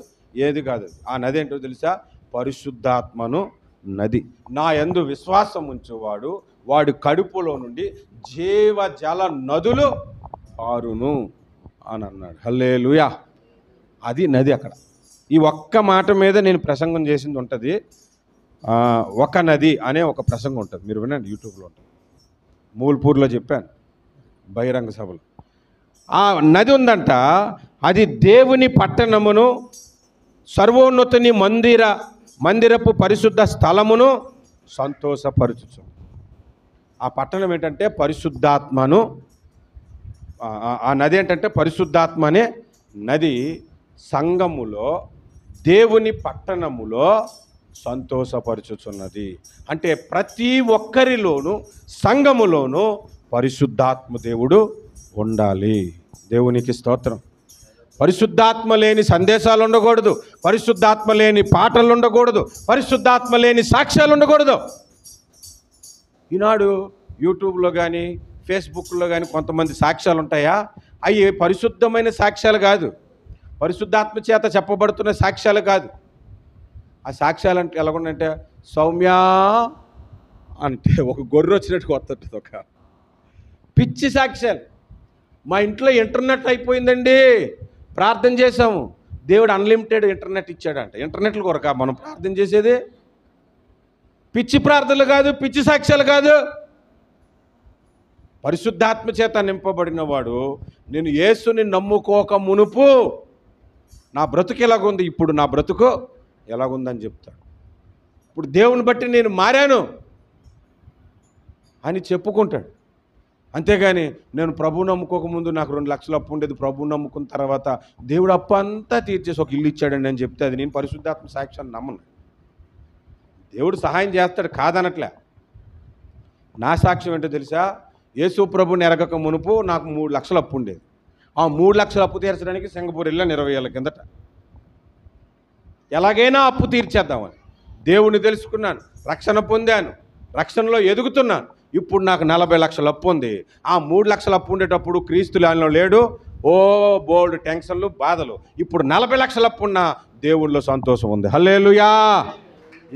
ఏది కాదు. ఆ నది ఏంటో తెలుసా? పరిశుద్ధాత్మను నది. నా యందు విశ్వాసం ఉంచేవాడు వాడి కడుపులో నుండి జీవజల నదులు పారును అని అన్నాడు. హల్లెలూయా. అది నది అక్కడ. ఈ ఒక్క మాట మీద నేను ప్రసంగం చేసింది ఉంటుంది. ఒక నది అనే ఒక ప్రసంగం ఉంటుంది, మీరు వినండి, యూట్యూబ్లో ఉంటుంది. మూల్పూర్లో చెప్పాను బహిరంగ సభలో. ఆ నది ఉందంట, అది దేవుని పట్టణమును సర్వోన్నతుని మందిరపు పరిశుద్ధ స్థలమును సంతోషపరచుచు. ఆ పట్టణం ఏంటంటే పరిశుద్ధాత్మను, ఆ నది ఏంటంటే పరిశుద్ధాత్మ అనే నది సంఘములో, దేవుని పట్టణములో సంతోషపరచుచున్నది. అంటే ప్రతి ఒక్కరిలోనూ సంఘములోనూ పరిశుద్ధాత్మ దేవుడు ఉండాలి. దేవునికి స్తోత్రం. పరిశుద్ధాత్మ లేని సందేశాలు ఉండకూడదు, పరిశుద్ధాత్మ లేని పాటలు ఉండకూడదు, పరిశుద్ధాత్మ లేని సాక్ష్యాలు ఉండకూడదు. ఈనాడు యూట్యూబ్లో కానీ ఫేస్బుక్లో కానీ కొంతమంది సాక్ష్యాలు ఉంటాయా? అవి పరిశుద్ధమైన సాక్ష్యాలు కాదు, పరిశుద్ధాత్మ చేత చెప్పబడుతున్న సాక్ష్యాలు కాదు. ఆ సాక్ష్యాలు అంటే ఎలాగుండంటే, సౌమ్య అంటే ఒక గొర్రె వచ్చినట్టు వస్తుంటుంది, ఒక పిచ్చి సాక్ష్యాలు. మా ఇంట్లో ఇంటర్నెట్ అయిపోయిందండి, ప్రార్థన చేసాము, దేవుడు అన్లిమిటెడ్ ఇంటర్నెట్ ఇచ్చాడంట. ఇంటర్నెట్లు కొరక మనం ప్రార్థన చేసేది? పిచ్చి ప్రార్థనలు కాదు, పిచ్చి సాక్ష్యాలు కాదు. పరిశుద్ధాత్మ చేత నింపబడిన వాడు, నేను యేసుని నమ్ముకోక మునుపు నా బ్రతుకు ఎలాగుంది, ఇప్పుడు నా బ్రతుకు ఎలాగుందని చెప్తాడు. ఇప్పుడు దేవుని బట్టి నేను మారాను అని చెప్పుకుంటాడు. అంతేగాని నేను ప్రభు నమ్ముకోకముందు నాకు 2 లక్షలు అప్పు ఉండేది, ప్రభు నమ్ముకున్న తర్వాత దేవుడు అప్పు అంతా తీర్చేసి ఒక ఇల్లు ఇచ్చాడండి అని చెప్తే అది నేను పరిశుద్ధాత్మ సాక్ష్యాన్ని నమ్మను. దేవుడు సహాయం చేస్తాడు, కాదనట్లే. నా సాక్ష్యం ఏంటో తెలుసా? యేసు ప్రభుని ఎరగక మునుపు నాకు 3 లక్షలు అప్పు ఉండేది. ఆ 3 లక్షలు అప్పు తీర్చడానికి సింగపూర్ వెళ్ళాను 20 ఏళ్ళ కిందట. ఎలాగైనా అప్పు తీర్చేద్దామని దేవుని తెలుసుకున్నాను, రక్షణ పొందాను, రక్షణలో ఎదుగుతున్నాను. ఇప్పుడు నాకు 40 లక్షల అప్పు ఉంది. ఆ 3 లక్షల అప్పు ఉండేటప్పుడు క్రీస్తు లాలో లేడు, ఓ బోల్డ్ టెన్షన్లు, బాధలు. ఇప్పుడు 40 లక్షల అప్పు ఉన్న దేవుళ్ళలో సంతోషం ఉంది. హల్లెలూయా.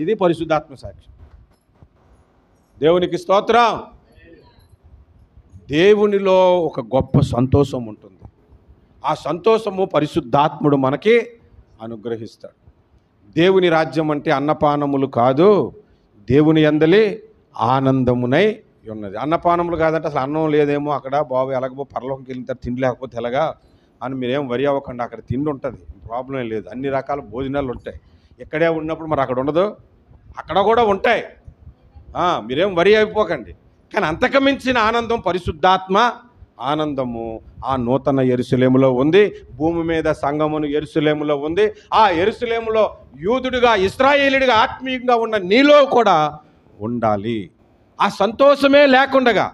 ఇది పరిశుద్ధాత్మ సాక్ష్యం. దేవునికి స్తోత్రం. దేవునిలో ఒక గొప్ప సంతోషం ఉంటుంది. ఆ సంతోషము పరిశుద్ధాత్ముడు మనకి అనుగ్రహిస్తాడు. దేవుని రాజ్యం అంటే అన్నపానములు కాదు, దేవుని యందలి ఆనందమునై ఉన్నది. అన్నపానములు కాదంటే అసలు అన్నం లేదేమో అక్కడ, బాబు ఎలాగో పరలోకంకి వెళ్ళిన తర్వాత తిండి లేకపోతే ఎలాగా అని మీరేం వరి అవ్వకండి. అక్కడ తిండి ఉంటుంది, ప్రాబ్లం ఏం లేదు. అన్ని రకాల భోజనాలు ఉంటాయి. ఇక్కడే ఉన్నప్పుడు మరి అక్కడ ఉండదు, అక్కడ కూడా ఉంటాయి. మీరేం వరి అయిపోకండి. కానీ అంతకు మించిన ఆనందం పరిశుద్ధాత్మ ఆనందము ఆ నూతన యెరూషలేములో ఉంది. భూమి మీద సంఘమును యెరూషలేములో ఉంది. ఆ యెరూషలేములో యూదుడిగా, ఇశ్రాయేలుడిగా, ఆత్మీయంగా ఉన్న నీలో కూడా ఉండాలి. ఆ సంతోషమే లేకుండగా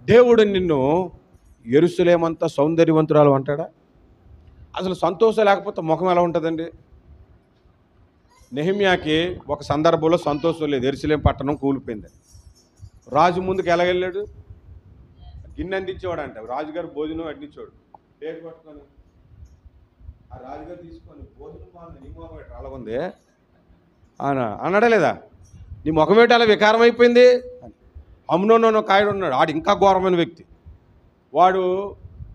దేవుడు నిన్ను యెరూషలేమంతా సౌందర్యవంతురాలు అంటాడా? అసలు సంతోషం లేకపోతే ముఖం ఎలా ఉంటుందండి? నెహెమ్యాకి ఒక సందర్భంలో సంతోషం లేదు, యెరూషలేం పట్టణం కూలిపోయింది. రాజు ముందుకు ఎలా వెళ్ళాడు? గిన్నె అందించేవాడు అంట. రాజుగారు భోజనం అందించాడు, పేరు పట్టుకొని ఆ రాజుగారు తీసుకొని భోజనం బాగుంది, నీ ముఖం ఏంటి అలాగుంది అన్నాడా లేదా? నీ ముఖం ఏంటి అలా వికారం అయిపోయింది? అమ్నోను కాయడు ఉన్నాడు, ఆడు ఇంకా ఘోరమైన వ్యక్తి. వాడు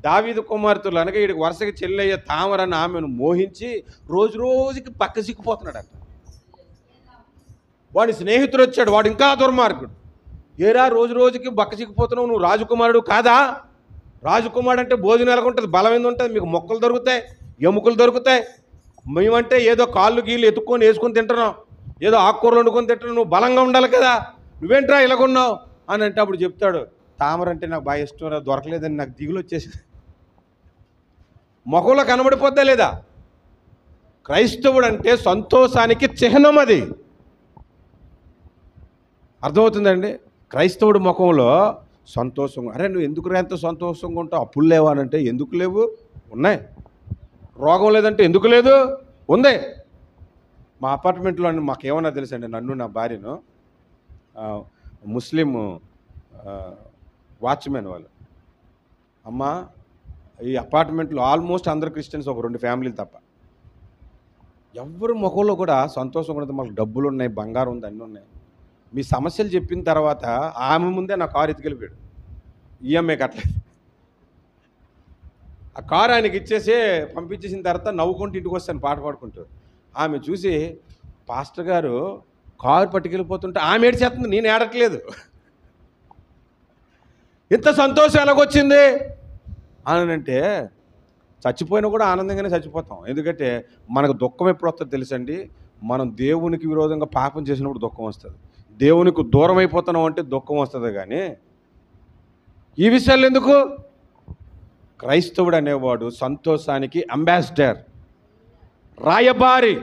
దావీదు కుమార్తెలు అనగా వీడికి వరుసగా చెల్లయ్య తామరని ఆమెను మోహించి రోజు రోజుకి పక్క సిక్కిపోతున్నాడు అంట. వాడి స్నేహితుడు వచ్చాడు, వాడు ఇంకా దుర్మార్గుడు. ఏరా రోజు రోజుకి బక్క చిక్కిపోతున్నావు, నువ్వు రాజకుమారుడు కాదా? రాజకుమారుడు అంటే భోజనం ఎలా ఉంటుంది, బలం ఏంది ఉంటుంది, మీకు మొక్కలు దొరుకుతాయి, ఎముకలు దొరుకుతాయి. మేమంటే ఏదో కాళ్ళు గీళ్ళు ఎత్తుక్కొని వేసుకొని తింటున్నాం. ఏదో ఆకుకూరలు వండుకొని తింటాను, నువ్వు బలంగా ఉండాలి కదా, నువ్వేంట్రా ఇలాగున్నావు అని అంటే అప్పుడు చెప్తాడు, తామర అంటే నాకు బాగా ఇష్టం రా, దొరకలేదని నాకు దిగులు వచ్చేసి మొఖంలో కనబడిపోద్దా లేదా? క్రైస్తవుడు అంటే సంతోషానికి చిహ్నం అది. అర్థమవుతుందండి? క్రైస్తవుడు ముఖంలో సంతోషం. అరే నువ్వు ఎందుకు ఎంత సంతోషంగా ఉంటావు? అప్పులు లేవా అని అంటే ఎందుకు లేవు? ఉన్నాయి. రోగం లేదంటే ఎందుకు లేదు? ఉంది. మా అపార్ట్మెంట్లో మాకేమన్నా తెలుసండి, నన్ను నా భార్యను ముస్లిం వాచ్మెన్ వాళ్ళు, అమ్మ ఈ అపార్ట్మెంట్లో ఆల్మోస్ట్ అందరు క్రిస్టియన్స్, ఒక 2 ఫ్యామిలీలు తప్ప ఎవరి ముఖంలో కూడా సంతోషం కూడా, మాకు డబ్బులు ఉన్నాయి, బంగారం ఉంది, అన్నీ ఉన్నాయి. మీ సమస్యలు చెప్పిన తర్వాత ఆమె ముందే నా కారు ఎత్తుకెళ్ళిపోయాడు, ఈఎంఐ కట్టలేదు. ఆ కారు ఆయనకి ఇచ్చేసి పంపించేసిన తర్వాత నవ్వుకుంటూ ఇంటికి వస్తాను పాట పాడుకుంటూ. ఆమె చూసి పాస్టర్ గారు కారు పట్టుకెళ్ళిపోతుంటే ఆమె ఏడ్చేస్తుంది, నేను ఏడట్లేదు. ఇంత సంతోషం ఎలాగొచ్చింది అని అంటే, చచ్చిపోయినా కూడా ఆనందంగానే చచ్చిపోతాం. ఎందుకంటే మనకు దుఃఖం ఎప్పుడు వస్తుందో తెలుసండి, మనం దేవునికి విరోధంగా పాపం చేసినప్పుడు దుఃఖం వస్తుంది. దేవునికి దూరం అయిపోతున్నాం అంటే దుఃఖం వస్తుంది. కానీ ఈ విషయాలు ఎందుకు? క్రైస్తవుడు అనేవాడు సంతోషానికి అంబాసిడర్, రాయబారి.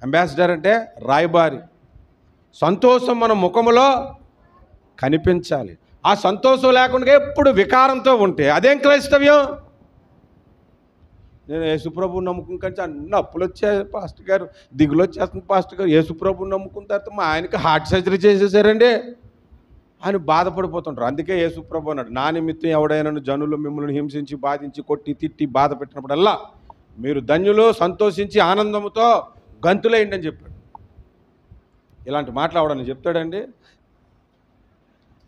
అంబాసిడర్ అంటే రాయబారి. సంతోషం మన ముఖములో కనిపించాలి. ఆ సంతోషం లేకుండా ఎప్పుడు వికారంతో ఉంటే అదేం క్రైస్తవ్యం? నేను యేసుప్రభుని నమ్ముకుని కానీ అన్ని అప్పులు వచ్చాయి పాస్టర్ గారు, దిగులు వచ్చేస్తుంది పాస్టర్ గారు, యేసుప్రభుని నమ్ముకున్న తర్వాత మా ఆయనకి హార్ట్ సర్జరీ చేసేసారండి ఆయన బాధపడిపోతుంటారు. అందుకే యేసుప్రభు అన్నాడు, నా నిమిత్తం ఎవడైనా జనులు మిమ్మల్ని హింసించి బాధించి కొట్టి తిట్టి బాధ పెట్టినప్పుడల్లా మీరు ధన్యులు, సంతోషించి ఆనందంతో గంతులేయండి అని చెప్పాడు. ఇలాంటి మాట్లాడని చెప్తాడండి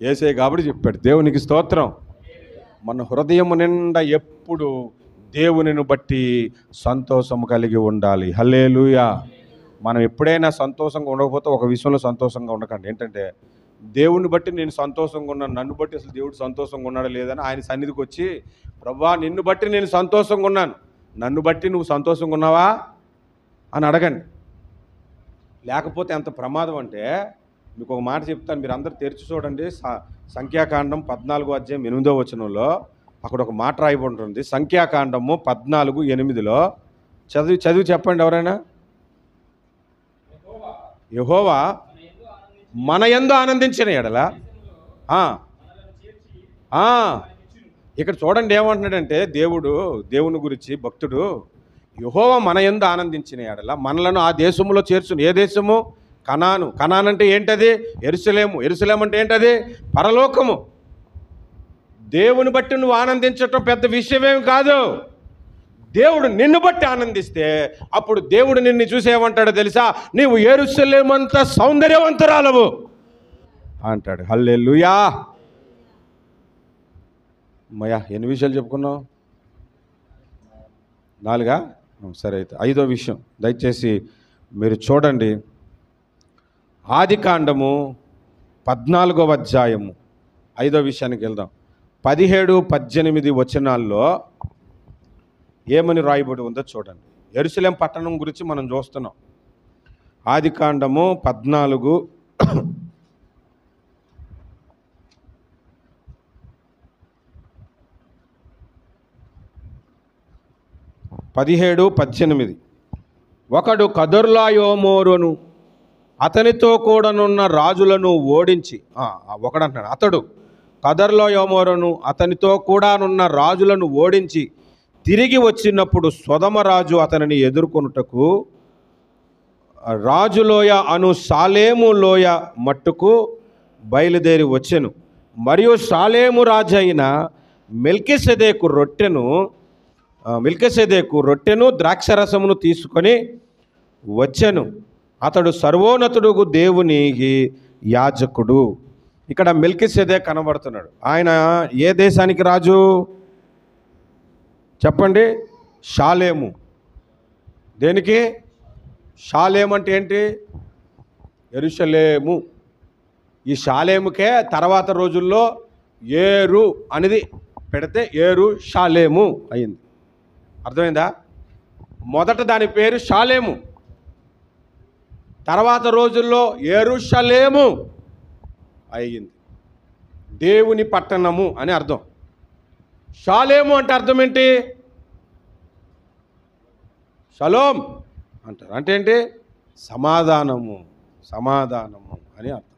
యేసయ్య కాబట్టి చెప్పాడు. దేవునికి స్తోత్రం. మన హృదయం నిండా ఎప్పుడు దేవునిని బట్టి సంతోషం కలిగి ఉండాలి. హల్లెలూయా. మనం ఎప్పుడైనా సంతోషంగా ఉండకపోతే ఒక విషయంలో సంతోషంగా ఉండకండి. ఏంటంటే దేవుని బట్టి నేను సంతోషంగా ఉన్నాను, నన్ను బట్టి అసలు దేవుడు సంతోషంగా ఉన్నాడా లేదని ఆయన సన్నిధికి వచ్చి, ప్రభువా నిన్ను బట్టి నేను సంతోషంగా ఉన్నాను, నన్ను బట్టి నువ్వు సంతోషంగా ఉన్నావా అని అడగండి. లేకపోతే ఎంత ప్రమాదం అంటే, మీకు ఒక మాట చెప్తాను, మీరు అందరు తెరిచి చూడండి. సంఖ్యాకాండం 14వ అధ్యాయం 8వ వచనంలో అక్కడ ఒక మాట రాయబడి ఉంటుంది. సంఖ్యాకాండము 14:8 చదివి చెప్పండి ఎవరైనా. యెహోవా మన యందు ఆనందించిన ఎడల. ఇక్కడ చూడండి ఏమంటున్నాడంటే దేవుని గురించి భక్తుడు, యెహోవా మన యందు ఆనందించిన ఎడల మనలను ఆ దేశములో చేర్చును. ఏ దేశము? కనాను. కనాన్ అంటే ఏంటది? యెరూషలేము. యెరూషలేము అంటే ఏంటది? పరలోకము. దేవుని బట్టి నువ్వు ఆనందించటం పెద్ద విషయమేమి కాదు. దేవుడు నిన్ను బట్టి ఆనందిస్తే అప్పుడు దేవుడు నిన్ను చూసేమంటాడో తెలుసా? నీవు యెరూషలేమంత సౌందర్యవంతురాలవు అంటాడు. హల్లెలూయా. మయా ఎన్ని విషయాలు చెప్పుకున్నావు? 4? సరే, అయితే 5వ విషయం దయచేసి మీరు చూడండి. ఆదికాండము 14వ అధ్యాయము 5వ విషయానికి వెళ్దాం. 17-18 వచనాల్లో ఏమని రాయబడి ఉందో చూడండి. యెరూషలేం పట్టణం గురించి మనం చూస్తున్నాం. ఆదికాండము 14 17-18. ఒకడు కదొర్లాయోమోరును అతనితో కూడానున్న రాజులను ఓడించి, ఒకడంటున్నాడు, అతడు కదొర్లాయోమోరును అతనితో కూడానున్న రాజులను ఓడించి తిరిగి వచ్చినప్పుడు సొదొమ రాజు అతనిని ఎదుర్కొనుటకు రాజులోయ అను షాలేము లోయ మట్టుకు బయలుదేరి వచ్చెను. మరియు షాలేము రాజు అయిన మెల్కీసెదెకు రొట్టెను ద్రాక్షరసమును తీసుకొని వచ్చెను. అతడు సర్వోన్నతుడుగు దేవునికి యాజకుడు. ఇక్కడ మెల్కీసెదెకు కనబడుతున్నాడు. ఆయన ఏ దేశానికి రాజు చెప్పండి? షాలేము. దేనికి? షాలేము అంటే ఏంటి? యెరూషలేము. ఈ షాలేముకే తర్వాత రోజుల్లో ఏరు అనేది పెడితే ఏరు షాలేము అయింది. అర్థమైందా? మొదట దాని పేరు షాలేము. తర్వాత రోజుల్లో యెరూషలేము అయ్యింది. దేవుని పట్టణము అని అర్థం. షాలేము అంటే అర్థం ఏంటి? షలోం అంటారు. అంటే ఏంటి? సమాధానము, సమాధానము అని అర్థం.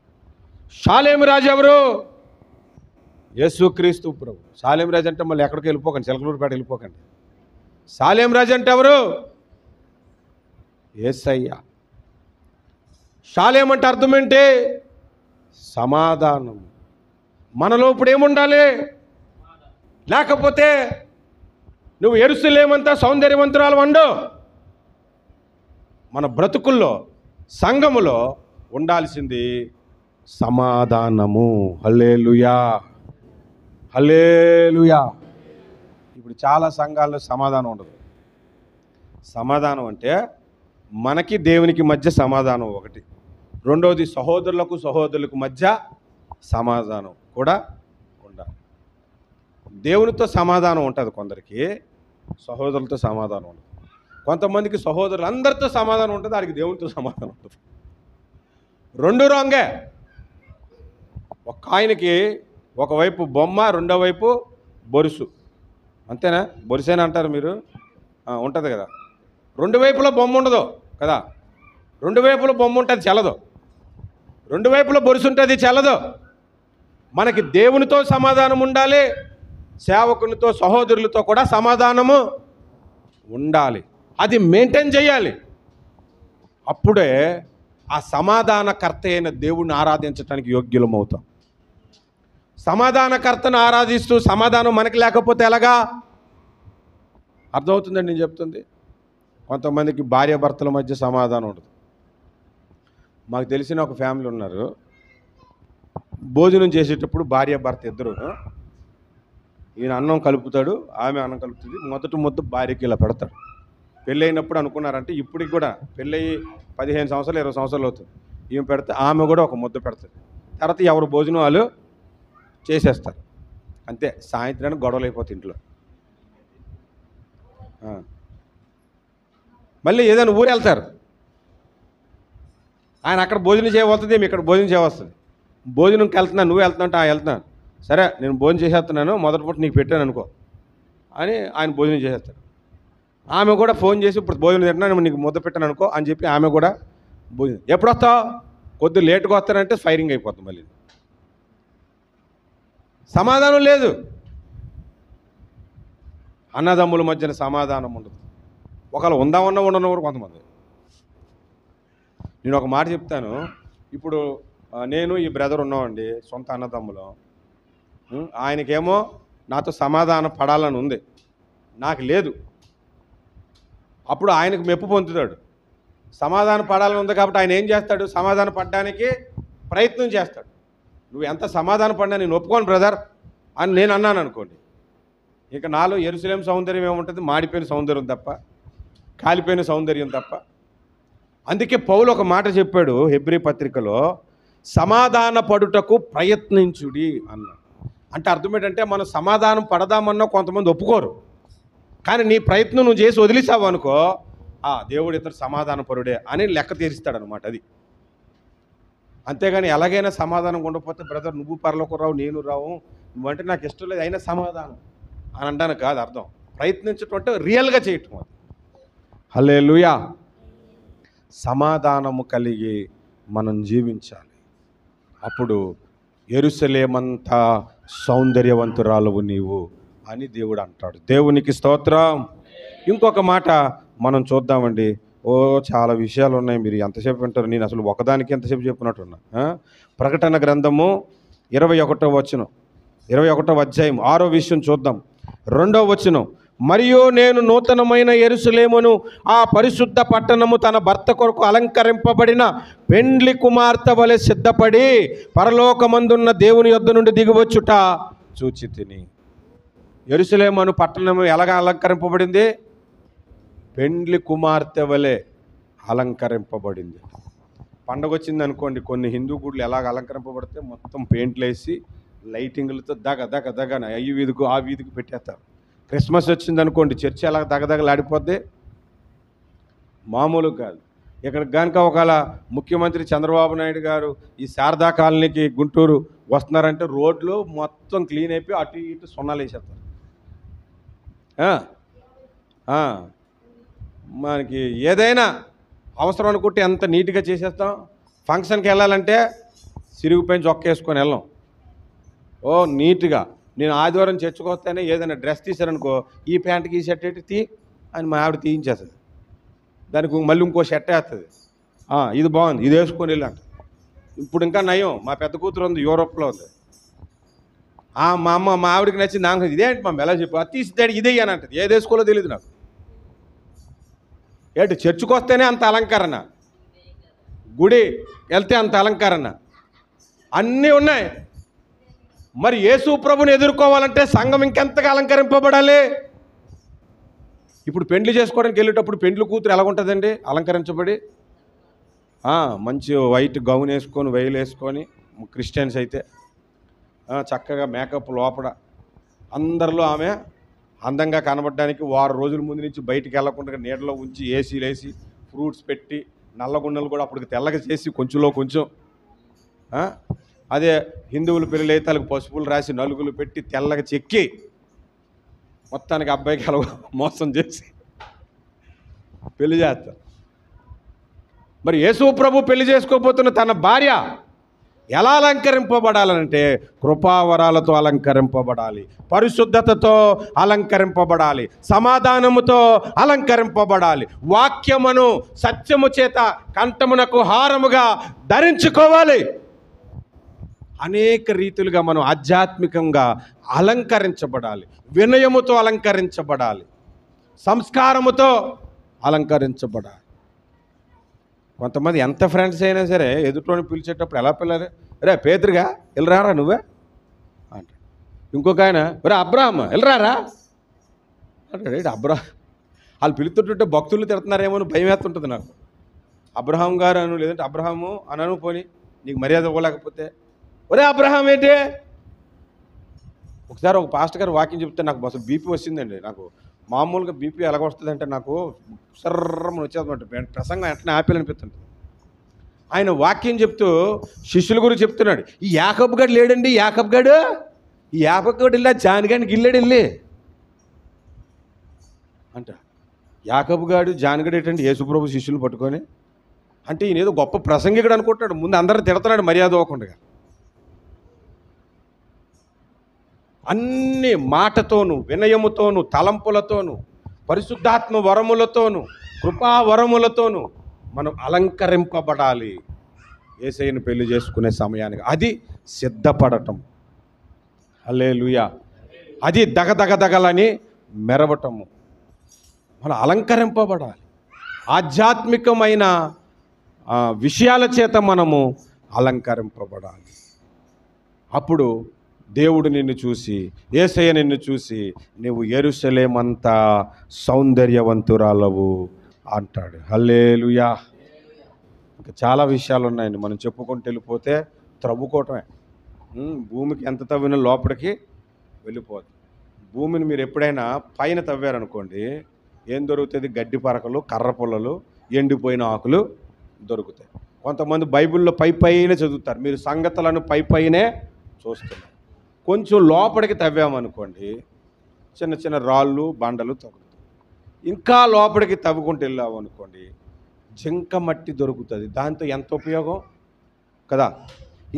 షాలేము రాజు ఎవరు? యేసుక్రీస్తు ప్రభు. షాలేం రాజు అంటే మళ్ళీ ఎక్కడికి వెళ్ళిపోకండి, చిలకలూరుపేట వెళ్ళిపోకండి. షాలేం రాజు అంటే ఎవరు? యేసయ్య. షాలేం అంటే అర్థం ఏంటి? సమాధానం. మనలో ఇప్పుడు ఏముండాలి? లేకపోతే నువ్వు యెరూషలేమంతా సౌందర్యవంతురాలు వండు. మన బ్రతుకుల్లో, సంఘములో ఉండాల్సింది సమాధానము. హల్లెలూయా, హల్లెలూయా. ఇప్పుడు చాలా సంఘాల్లో సమాధానం ఉండదు. సమాధానం అంటే మనకి దేవునికి మధ్య సమాధానం ఒకటి. రెండవది సహోదరులకు సహోదరులకు మధ్య సమాధానం కూడా ఉండాలి. దేవునితో సమాధానం ఉంటుంది కొందరికి, సహోదరులతో సమాధానం ఉండదు. కొంతమందికి సహోదరులు అందరితో సమాధానం ఉంటుంది, వాడికి దేవునితో సమాధానం ఉంటుంది. రెండు రాంగే. ఒక ఆయనకి ఒకవైపు బొమ్మ, రెండో వైపు బొరుసు. అంతేనా? బొరుసేనా అంటారు మీరు? ఉంటుంది కదా. రెండు వైపులో బొమ్మ ఉండదు కదా. రెండు వైపులో బొమ్మ ఉంటుంది, చల్లదు. రెండు వైపులో బొరుసు ఉంటుంది, చల్లదు. మనకి దేవునితో సమాధానం ఉండాలి, సేవకునితో, సహోదరులతో కూడా సమాధానము ఉండాలి. అది మెయింటైన్ చేయాలి. అప్పుడే ఆ సమాధానకర్త అయిన దేవుణ్ణి ఆరాధించడానికి యోగ్యులమవుతాం. సమాధానకర్తను ఆరాధిస్తూ సమాధానం మనకి లేకపోతే ఎలాగా? అర్థమవుతుందండి నేను చెప్తుంది. కొంతమందికి భార్యాభర్తల మధ్య సమాధానం ఉండదు. మాకు తెలిసిన ఒక ఫ్యామిలీ ఉన్నారు. భోజనం చేసేటప్పుడు భార్యాభర్త ఇద్దరు, ఈయన అన్నం కలుపుతాడు, ఆమె అన్నం కలుపుతుంది. మొదటి ముద్ద భార్యకి ఇలా పెడతాడు. పెళ్ళి అయినప్పుడు అనుకున్నారంటే ఇప్పటికి కూడా పెళ్ళయి 15 సంవత్సరాలు 20 సంవత్సరాలు అవుతుంది. ఈమె పెడితే ఆమె కూడా ఒక ముద్ద పెడతాడు. తర్వాత ఎవరు భోజనం వాళ్ళు చేసేస్తారు. అంతే. సాయంత్రానికి గొడవలు అయిపోతాయి ఇంట్లో. మళ్ళీ ఏదైనా ఊరు వెళ్తారు. ఆయన అక్కడ భోజనం చేయవస్తుంది, మేము ఇక్కడ భోజనం చేయవస్తుంది. భోజనంకి వెళ్తున్నాను, నువ్వు వెళ్తున్నా అంటే వెళ్తున్నాను. సరే నేను భోజనం చేసేస్తున్నాను, మొదటి పూట నీకు పెట్టాను అనుకో అని ఆయన భోజనం చేసేస్తాడు. ఆమె కూడా ఫోన్ చేసి ఇప్పుడు భోజనం తింటున్నాను, నీకు ముద్ద పెట్టాను అనుకో అని చెప్పి ఆమె కూడా భోజనం. ఎప్పుడు వస్తావు? కొద్దిగా లేటుగా వస్తానంటే ఫైరింగ్ అయిపోతుంది. మళ్ళీ సమాధానం లేదు. అన్నదమ్ముల మధ్యన సమాధానం ఉండదు. ఒకవేళ ఉందామన్నా ఉండను కూడా కొంతమంది. నేను ఒక మాట చెప్తాను. ఇప్పుడు నేను ఈ బ్రదర్ ఉన్నామండి, సొంత అన్నదమ్ములు. ఆయనకేమో నాతో సమాధానం పడాలని ఉంది, నాకు లేదు. అప్పుడు ఆయనకు మెప్పు పొందుతాడు. సమాధానం పడాలని ఉంది కాబట్టి ఆయన ఏం చేస్తాడు? సమాధానం పడడానికి ప్రయత్నం చేస్తాడు. నువ్వు ఎంత సమాధానం పడినా నేను ఒప్పుకోను బ్రదర్ అని నేను అన్నాను అనుకోండి, ఇక నాలో యెరూషలేం సౌందర్యం ఏముంటుంది? మాడిపోయిన సౌందర్యం తప్ప, కాలిపోయిన సౌందర్యం తప్ప. అందుకే పౌలు ఒక మాట చెప్పాడు హెబ్రీ పత్రికలో, సమాధాన పడుటకు ప్రయత్నించుడి అన్నాడు. అంటే అర్థం ఏంటంటే మనం సమాధానం పడదామన్నా కొంతమంది ఒప్పుకోరు. కానీ నీ ప్రయత్నం నువ్వు చేసి వదిలేసావు అనుకో, దేవుడు ఇతడు సమాధాన పరుడే అని లెక్క తీరుస్తాడనమాట. అది అంతేగాని ఎలాగైనా సమాధానం ఉండకపోతే బ్రదర్ నువ్వు పరలోకం రావు, నేను రావు, నువ్వంటే నాకు ఇష్టం లేదు అయినా సమాధానం అని అంటాను కాదు అర్థం. ప్రయత్నించటం అంటే రియల్గా చేయటం. అది హల్లెలూయా. సమాధానము కలిగి మనం జీవించాలి. అప్పుడు యెరూషలేమంతా సౌందర్యవంతురాలువు నీవు అని దేవుడు అంటాడు. దేవునికి స్తోత్రం. ఇంకొక మాట మనం చూద్దామండి. చాలా విషయాలు ఉన్నాయి, మీరు ఎంతసేపు వింటారు? నేను అసలు ఒకదానికి ఎంతసేపు చెప్పినట్టున్నా. ప్రకటన గ్రంథము 21వ అధ్యాయం 6వ విషయం చూద్దాం. 2వ వచనం, మరియు నేను నూతనమైన యెరూషలేమును, ఆ పరిశుద్ధ పట్టణము తన భర్త కొరకు అలంకరింపబడిన పెండ్లి కుమార్తె వలె సిద్ధపడి పరలోకమందున్న దేవుని యొద్ద నుండి దిగివచ్చుట చూచి తిని. యెరూషలేము అను పట్టణము ఎలాగా అలంకరింపబడింది? పెండ్లి కుమార్తె వలె అలంకరింపబడింది. పండగ వచ్చింది అనుకోండి, కొన్ని హిందూ గుడులు ఎలాగ అలంకరింపబడితే మొత్తం పెయింట్లు వేసి లైటింగ్లతో దగ ఈ వీధికి ఆ వీధికి పెట్టేస్తారు. క్రిస్మస్ వచ్చింది అనుకోండి, చర్చి ఎలా దగదగలాడిపోద్ది, మామూలు కాదు. ఇక్కడ కనుక ఒకవేళ ముఖ్యమంత్రి చంద్రబాబు నాయుడు గారు ఈ శారదా కాలనీకి గుంటూరు వస్తున్నారంటే రోడ్లు మొత్తం క్లీన్ అయిపోయి అటు ఇటు సున్నాలు వేసేస్తారు. మనకి ఏదైనా అవసరం అనుకుంటే ఎంత నీట్గా చేసేస్తాం. ఫంక్షన్కి వెళ్ళాలంటే సిరిగిపోయిన చొక్క వేసుకొని వెళ్ళాం. నీట్గా నేను ఆదివారం చర్చకు వస్తేనే ఏదైనా డ్రెస్ తీసారనుకో, ఈ ప్యాంట్కి ఈ షర్ట్ తీ అని మా ఆవిడ తీయించేస్తుంది. దానికి మళ్ళీ ఇంకో షర్ట్ వేస్తుంది. ఇది బాగుంది, ఇది వేసుకొని వెళ్ళంట. ఇప్పుడు ఇంకా నయం, మా పెద్ద కూతురు ఉంది, యూరోప్లో ఉంది. మా ఆవిడకి నచ్చింది. నాకు ఇదేంటి మా ఎలా చెప్పు, అది తీసిద్దాడు ఇదే అని అంటది. ఏది వేసుకోలో తెలియదు నాకు. ఏంటి చర్చకు వస్తేనే అంత అలంకరణ, గుడి వెళ్తే అంత అలంకరణ, అన్నీ ఉన్నాయి. మరి యేసు ప్రభుని ఎదుర్కోవాలంటే సంఘం ఇంకెంతగా అలంకరింపబడాలి. ఇప్పుడు పెండ్లి చేసుకోవడానికి వెళ్ళేటప్పుడు పెండ్లి కూతురు ఎలా ఉంటుందండి? అలంకరించబడి మంచి వైట్ గౌన్ వేసుకొని, వెయిల్ వేసుకొని, క్రిస్టియన్స్ అయితే చక్కగా మేకప్ లోపల అందరిలో ఆమె అందంగా కనబడడానికి వారం రోజుల ముందు నుంచి బయటికి వెళ్ళకుండా నీడలో ఉంచి ఏసీలు వేసి ఫ్రూట్స్ పెట్టి నల్లగుండలు కూడా అప్పటికి తెల్లగా చేసి కొంచెంలో కొంచెం. అదే హిందువుల పెళ్ళి అయితే వాళ్ళకి పసుపులు రాసి నలుగులు పెట్టి తెల్లగా చెక్కి మొత్తానికి అబ్బాయికి అలా మోసం చేసి పెళ్లి చేస్తారు. మరి యేసు ప్రభు పెళ్లి చేసుకోబోతున్న తన భార్య ఎలా అలంకరింపబడాలంటే కృపావరాలతో అలంకరింపబడాలి, పరిశుద్ధతతో అలంకరింపబడాలి, సమాధానముతో అలంకరింపబడాలి, వాక్యమును సత్యము చేత కంఠమునకు హారముగా ధరించుకోవాలి. అనేక రీతులుగా మనం ఆధ్యాత్మికంగా అలంకరించబడాలి, వినయముతో అలంకరించబడాలి, సంస్కారముతో అలంకరించబడాలి. కొంతమంది ఎంత ఫ్రెండ్స్ అయినా సరే ఎదుటోని పిలిచేటప్పుడు ఎలా పిల్లలు, రే పేతురుగా వెళ్ళరారా నువ్వే అంటాడు. ఇంకొక ఆయన, రే అబ్రాహ్మ వెళ్ళరారా అంటాడు. వాళ్ళు పిలుతుంటుంటే భక్తులు తిడుతున్నారేమో అని భయం వేస్తుంటుంది నాకు. అబ్రహాం గారు అను, లేదంటే అబ్రహాము అనను, పోని నీకు మర్యాద ఇవ్వలేకపోతే ఒరే అబ్రహాం ఏంటి. ఒకసారి ఒక పాస్టర్ గారు వాక్యం చెప్తే నాకు అసలు బీపీ వచ్చిందండి. నాకు మామూలుగా బీపీ ఎలాగ వస్తుందంటే నాకు సర్రమని వచ్చేదన్నమాట. ప్రసంగం ఎట్లా ఆపేయాలనిపిస్తుంది. ఆయన వాక్యం చెప్తూ శిష్యుల గురించి చెప్తున్నాడు. ఈ యాకబ్ గడు లేడండి, యాకబ్ గడు వెళ్ళా జానిగాడిని గిల్లాడు వెళ్ళి అంట. యాకబ్ గాడు జానిగడు ఏంటంటే యేసుప్రభు శిష్యులు పట్టుకొని అంటే ఈయన ఏదో గొప్ప ప్రసంగికుడు అనుకుంటున్నాడు. ముందు అందరూ తిడుతున్నాడు మర్యాద ఇవ్వకుండా. అన్ని మాటతోనూ, వినయముతోనూ, తలంపులతోనూ, పరిశుద్ధాత్మ వరములతోనూ, కృపా వరములతోనూ మనం అలంకరింపబడాలి యేసయ్యను పెళ్లి చేసుకునే సమయానికి. అది సిద్ధపడటం. హల్లెలూయా. అది దగదగదగలని మెరవటము. మనం అలంకరింపబడాలి. ఆధ్యాత్మికమైన విషయాల చేత మనము అలంకరింపబడాలి. అప్పుడు దేవుడు నిన్ను చూసి, యేసయ్య నిన్ను చూసి, నువ్వు యెరూషలేమంతా సౌందర్యవంతురాలవు అంటాడు. హల్లెలూయా. ఇంకా చాలా విషయాలు ఉన్నాయండి, మనం చెప్పుకుంటూ వెళ్ళిపోతే త్రవ్వుకోవటమే. భూమికి ఎంత తవ్వినా లోపలికి వెళ్ళిపోదు. భూమిని మీరు ఎప్పుడైనా పైన తవ్వారనుకోండి, ఏం దొరుకుతుంది? గడ్డి పరకలు, కర్ర పుల్లలు, ఎండిపోయిన ఆకులు దొరుకుతాయి. కొంతమంది బైబిల్లో పైన చదువుతారు, మీరు సంగతులను పైనే చూస్తున్నారు. కొంచెం లోపలికి తవ్వామనుకోండి, చిన్న చిన్న రాళ్ళు బండలు తగులుతాయి. ఇంకా లోపలికి తవ్వుకుంటూ వెళ్ళాము అనుకోండి, జింక మట్టి దొరుకుతుంది. దాంతో ఎంత ఉపయోగం కదా.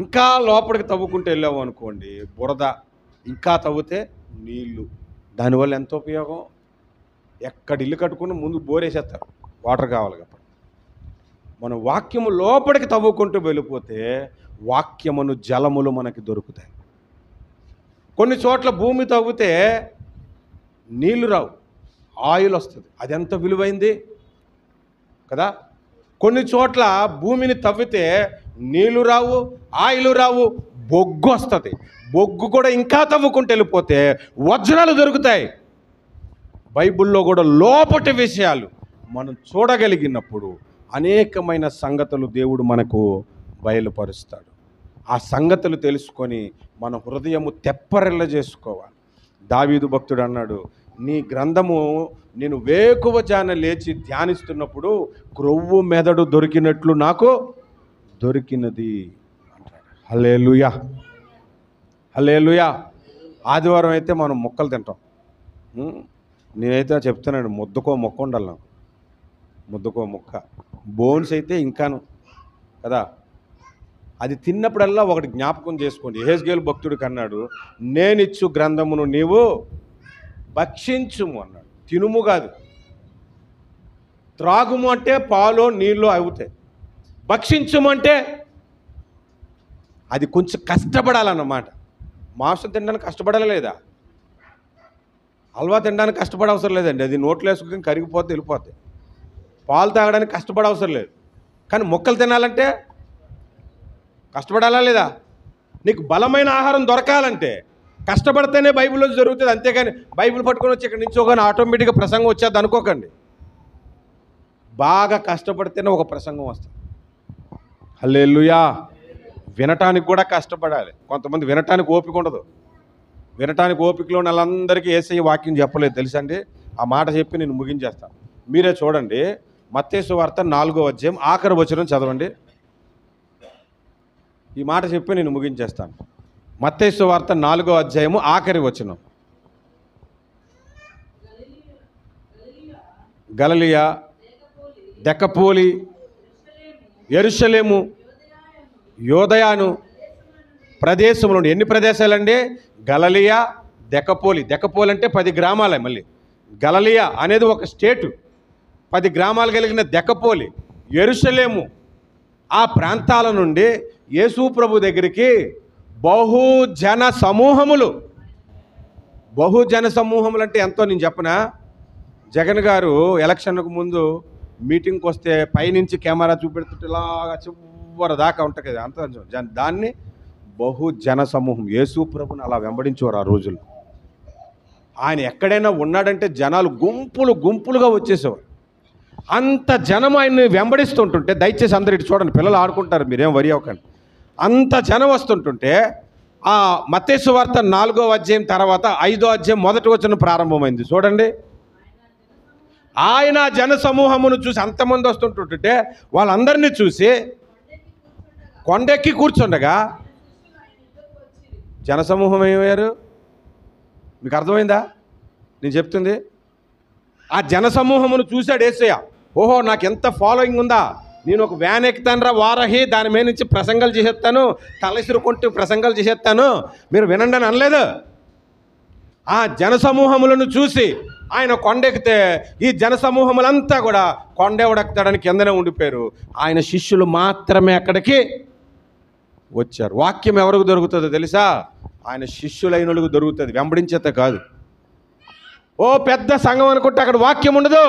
ఇంకా లోపలికి తవ్వుకుంటూ వెళ్ళాము అనుకోండి, బురద. ఇంకా తవ్వితే నీళ్ళు. దానివల్ల ఎంత ఉపయోగం. ఎక్కడ ఇల్లు కట్టుకుని ముందు బోరేసేస్తారు, వాటర్ కావాలి కాబట్టి. మన వాక్యము లోపలికి తవ్వుకుంటూ వెళ్ళిపోతే వాక్యమును జలములు మనకి దొరుకుతాయి. కొన్ని చోట్ల భూమి తవ్వితే నీళ్లు రావు, ఆయిల్ వస్తుంది. అది ఎంత విలువైంది కదా. కొన్ని చోట్ల భూమిని తవ్వితే నీళ్లు రావు, ఆయిల్ రావు, బొగ్గు వస్తుంది. బొగ్గు కూడా ఇంకా తవ్వుకుంటూ వెళ్ళిపోతే వజ్రాలు దొరుకుతాయి. బైబిల్లో కూడా లోపటి విషయాలు మనం చూడగలిగినప్పుడు అనేకమైన సంగతులు దేవుడు మనకు బయలుపరుస్తాడు. ఆ సంగతులు తెలుసుకొని మన హృదయము తెప్పరిల్ల చేసుకోవాలి. దావీదు భక్తుడు అన్నాడు, నీ గ్రంథము నేను వేకువజాన లేచి ధ్యానిస్తున్నప్పుడు క్రొవ్వు మెదడు దొరికినట్లు నాకు దొరికినది అంటాడు. హల్లెలూయా, హల్లెలూయా. ఆదివారం అయితే మనం ముక్కలు తింటాం. నేనైతే చెప్తున్నాను, ముద్దకో మొక్క ఉండాలి నాకు, ముద్దకో మొక్క. బోన్స్ అయితే ఇంకాను కదా. అది తిన్నప్పుడల్లా ఒకటి జ్ఞాపకం చేసుకోండి. యెహెజ్కేలు భక్తుడికి అన్నాడు, నేనిచ్చు గ్రంథమును నీవు భక్షించుము అన్నాడు. తినుము కాదు. త్రాగుము అంటే పాలో నీళ్ళు అవుతాయి. భక్షించుము అంటే అది కొంచెం కష్టపడాలన్నమాట. మాంసం తినడానికి కష్టపడాలి లేదా? హల్వా తినడానికి కష్టపడే అవసరం లేదండి, అది నోట్లో వేసుకుని కరిగిపోతే వెళ్ళిపోతాయి. పాలు తాగడానికి కష్టపడే అవసరం లేదు. కానీ మొక్కలు తినాలంటే కష్టపడాలా లేదా? నీకు బలమైన ఆహారం దొరకాలంటే కష్టపడితేనే బైబిల్లో జరుగుతుంది. అంతేగాని బైబిల్ పట్టుకొని వచ్చి ఇక్కడ నుంచి ఒక ఆటోమేటిక్గా ప్రసంగం వచ్చేది అనుకోకండి. బాగా కష్టపడితేనే ఒక ప్రసంగం వస్తుంది. హల్లెలూయా. వినటానికి కూడా కష్టపడాలి. కొంతమంది వినటానికి ఓపిక ఉండదు. వినటానికి ఓపికలో వాళ్ళందరికీ యేసయ్య వాక్యం చెప్పలేదు తెలుసండి. ఆ మాట చెప్పి నేను ముగించేస్తాను. మీరే చూడండి, మత్తయి సువార్త 4వ అధ్యాయం ఆఖరి వచనం చదవండి. ఈ మాట చెప్పి నేను ముగించేస్తాను. మత్తయి సువార్త 4వ అధ్యాయము ఆఖరి వచనం. గలిలయ, దెకపోలి, యెరూషలేము, యోదయాను ప్రదేశంలో. ఎన్ని ప్రదేశాలండి? గలిలయ, దెకపోలి. దెకపోలి అంటే 10 గ్రామాలే. మళ్ళీ గలిలయ అనేది ఒక స్టేటు, 10 గ్రామాలు కలిగిన దెకపోలి, యెరూషలేము. ఆ ప్రాంతాల నుండి యేసు ప్రభు దగ్గరికి బహుజన సమూహములు. బహుజన సమూహములు అంటే ఎంతో నేను చెప్పనా? జగన్ గారు ఎలక్షన్కు ముందు మీటింగ్కి వస్తే పైనుంచి కెమెరా చూపెడుతుంటే ఇలాగా చివరి దాకా ఉంటుంది కదా, అంత దాన్ని బహుజన సమూహం. యేసు ప్రభుని అలా వెంబడించేవారు ఆ రోజుల్లో. ఆయన ఎక్కడైనా ఉన్నాడంటే జనాలు గుంపులు గుంపులుగా వచ్చేసేవారు. అంత జనం ఆయన్ని వెంబడిస్తుంటుంటే, దయచేసి అందరు ఇటు చూడండి, పిల్లలు ఆడుకుంటారు, మీరేం వరి అవ్వకండి. అంత జనం వస్తుంటుంటే ఆ మత్తయి సువార్త 4వ అధ్యాయం తర్వాత 5వ అధ్యాయం మొదటి వచనం ప్రారంభమైంది. చూడండి, ఆయన జన సమూహమును చూసి, అంతమంది వస్తుంటుంటే వాళ్ళందరినీ చూసి కొండెక్కి కూర్చుండగా జనసమూహం ఏమయ్యారు? మీకు అర్థమైందా నేను చెప్తుంది? ఆ జనసమూహమును చూశాడు యేసయ్య. ఓహో, నాకు ఎంత ఫాలోయింగ్ ఉందా, నేను ఒక వ్యాన్ ఎక్కుతాను వారహి, దాని మీద నుంచి ప్రసంగాలు చేసేస్తాను, తలసిరుకుంటూ ప్రసంగాలు చేసేస్తాను, మీరు వినండి అని అనలేదు. ఆ జనసమూహములను చూసి ఆయన కొండెక్కితే ఈ జనసమూహములంతా కూడా కొండెవడెక్కుతాడని కిందనే ఉండిపోయారు. ఆయన శిష్యులు మాత్రమే అక్కడికి వచ్చారు. వాక్యం ఎవరికి దొరుకుతుందో తెలుసా? ఆయన శిష్యులైన వాళ్ళకి దొరుకుతుంది, వెంబడించేత కాదు. ఓ పెద్ద సంఘం అనుకుంటే అక్కడ వాక్యం ఉండదు.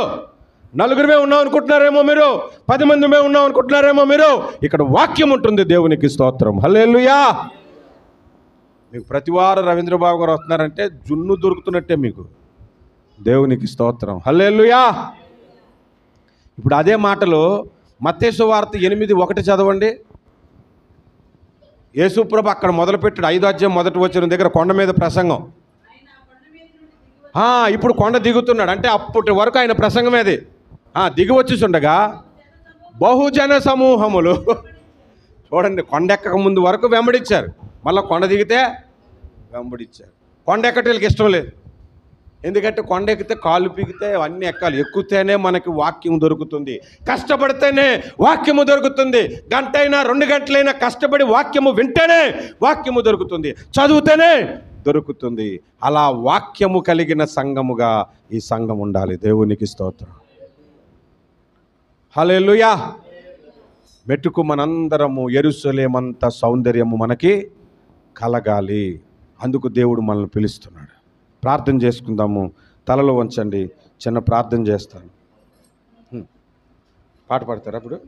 నలుగురుమే ఉన్నాం అనుకుంటున్నారేమో మీరు, 10 మందిమే ఉన్నాం అనుకుంటున్నారేమో మీరు. ఇక్కడ వాక్యం ఉంటుంది. దేవునికి స్తోత్రం, హల్లెలూయా. మీకు ప్రతివారం రవీంద్రబాబు గారు వస్తున్నారంటే జున్ను దొరుకుతున్నట్టే మీకు. దేవునికి స్తోత్రం, హల్లెలూయా. ఇప్పుడు అదే మాటలు మత్తయి సువార్త 8:1 చదవండి. యేసుప్రభు అక్కడ మొదలుపెట్టాడు. 5వ అధ్యాయం మొదటి వచనం దగ్గర కొండ మీద ప్రసంగం. ఇప్పుడు కొండ దిగుతున్నాడు. అంటే అప్పటి వరకు ఆయన ప్రసంగమేది. దిగి వచ్చేస్తుండగా బహుజన సమూహములు చూడండి, కొండ ఎక్కక ముందు వరకు వెంబడించారు, మళ్ళీ కొండ దిగితే వెంబడించారు. కొండ ఎక్కటేళ్ళకి ఇష్టం లేదు. ఎందుకంటే కొండ ఎక్కితే కాళ్ళు పీకితే అన్నీ ఎక్కాలి. ఎక్కుతేనే మనకి వాక్యం దొరుకుతుంది, కష్టపడితేనే వాక్యము దొరుకుతుంది. గంట అయినా 2 గంటలైనా కష్టపడి వాక్యము వింటేనే వాక్యము దొరుకుతుంది, చదివితేనే దొరుకుతుంది. అలా వాక్యము కలిగిన సంఘముగా ఈ సంఘం ఉండాలి. దేవునికి స్తోత్రం, హల్లెలూయా. మెట్టుకు మనందరము యెరూషలేమంత సౌందర్యము మనకి కలగాలి. అందుకు దేవుడు మనల్ని పిలుస్తున్నాడు. ప్రార్థన చేసుకుందాము. తలలో వంచండి, చిన్న ప్రార్థన చేస్తాను. పాట పాడతారా అప్పుడు?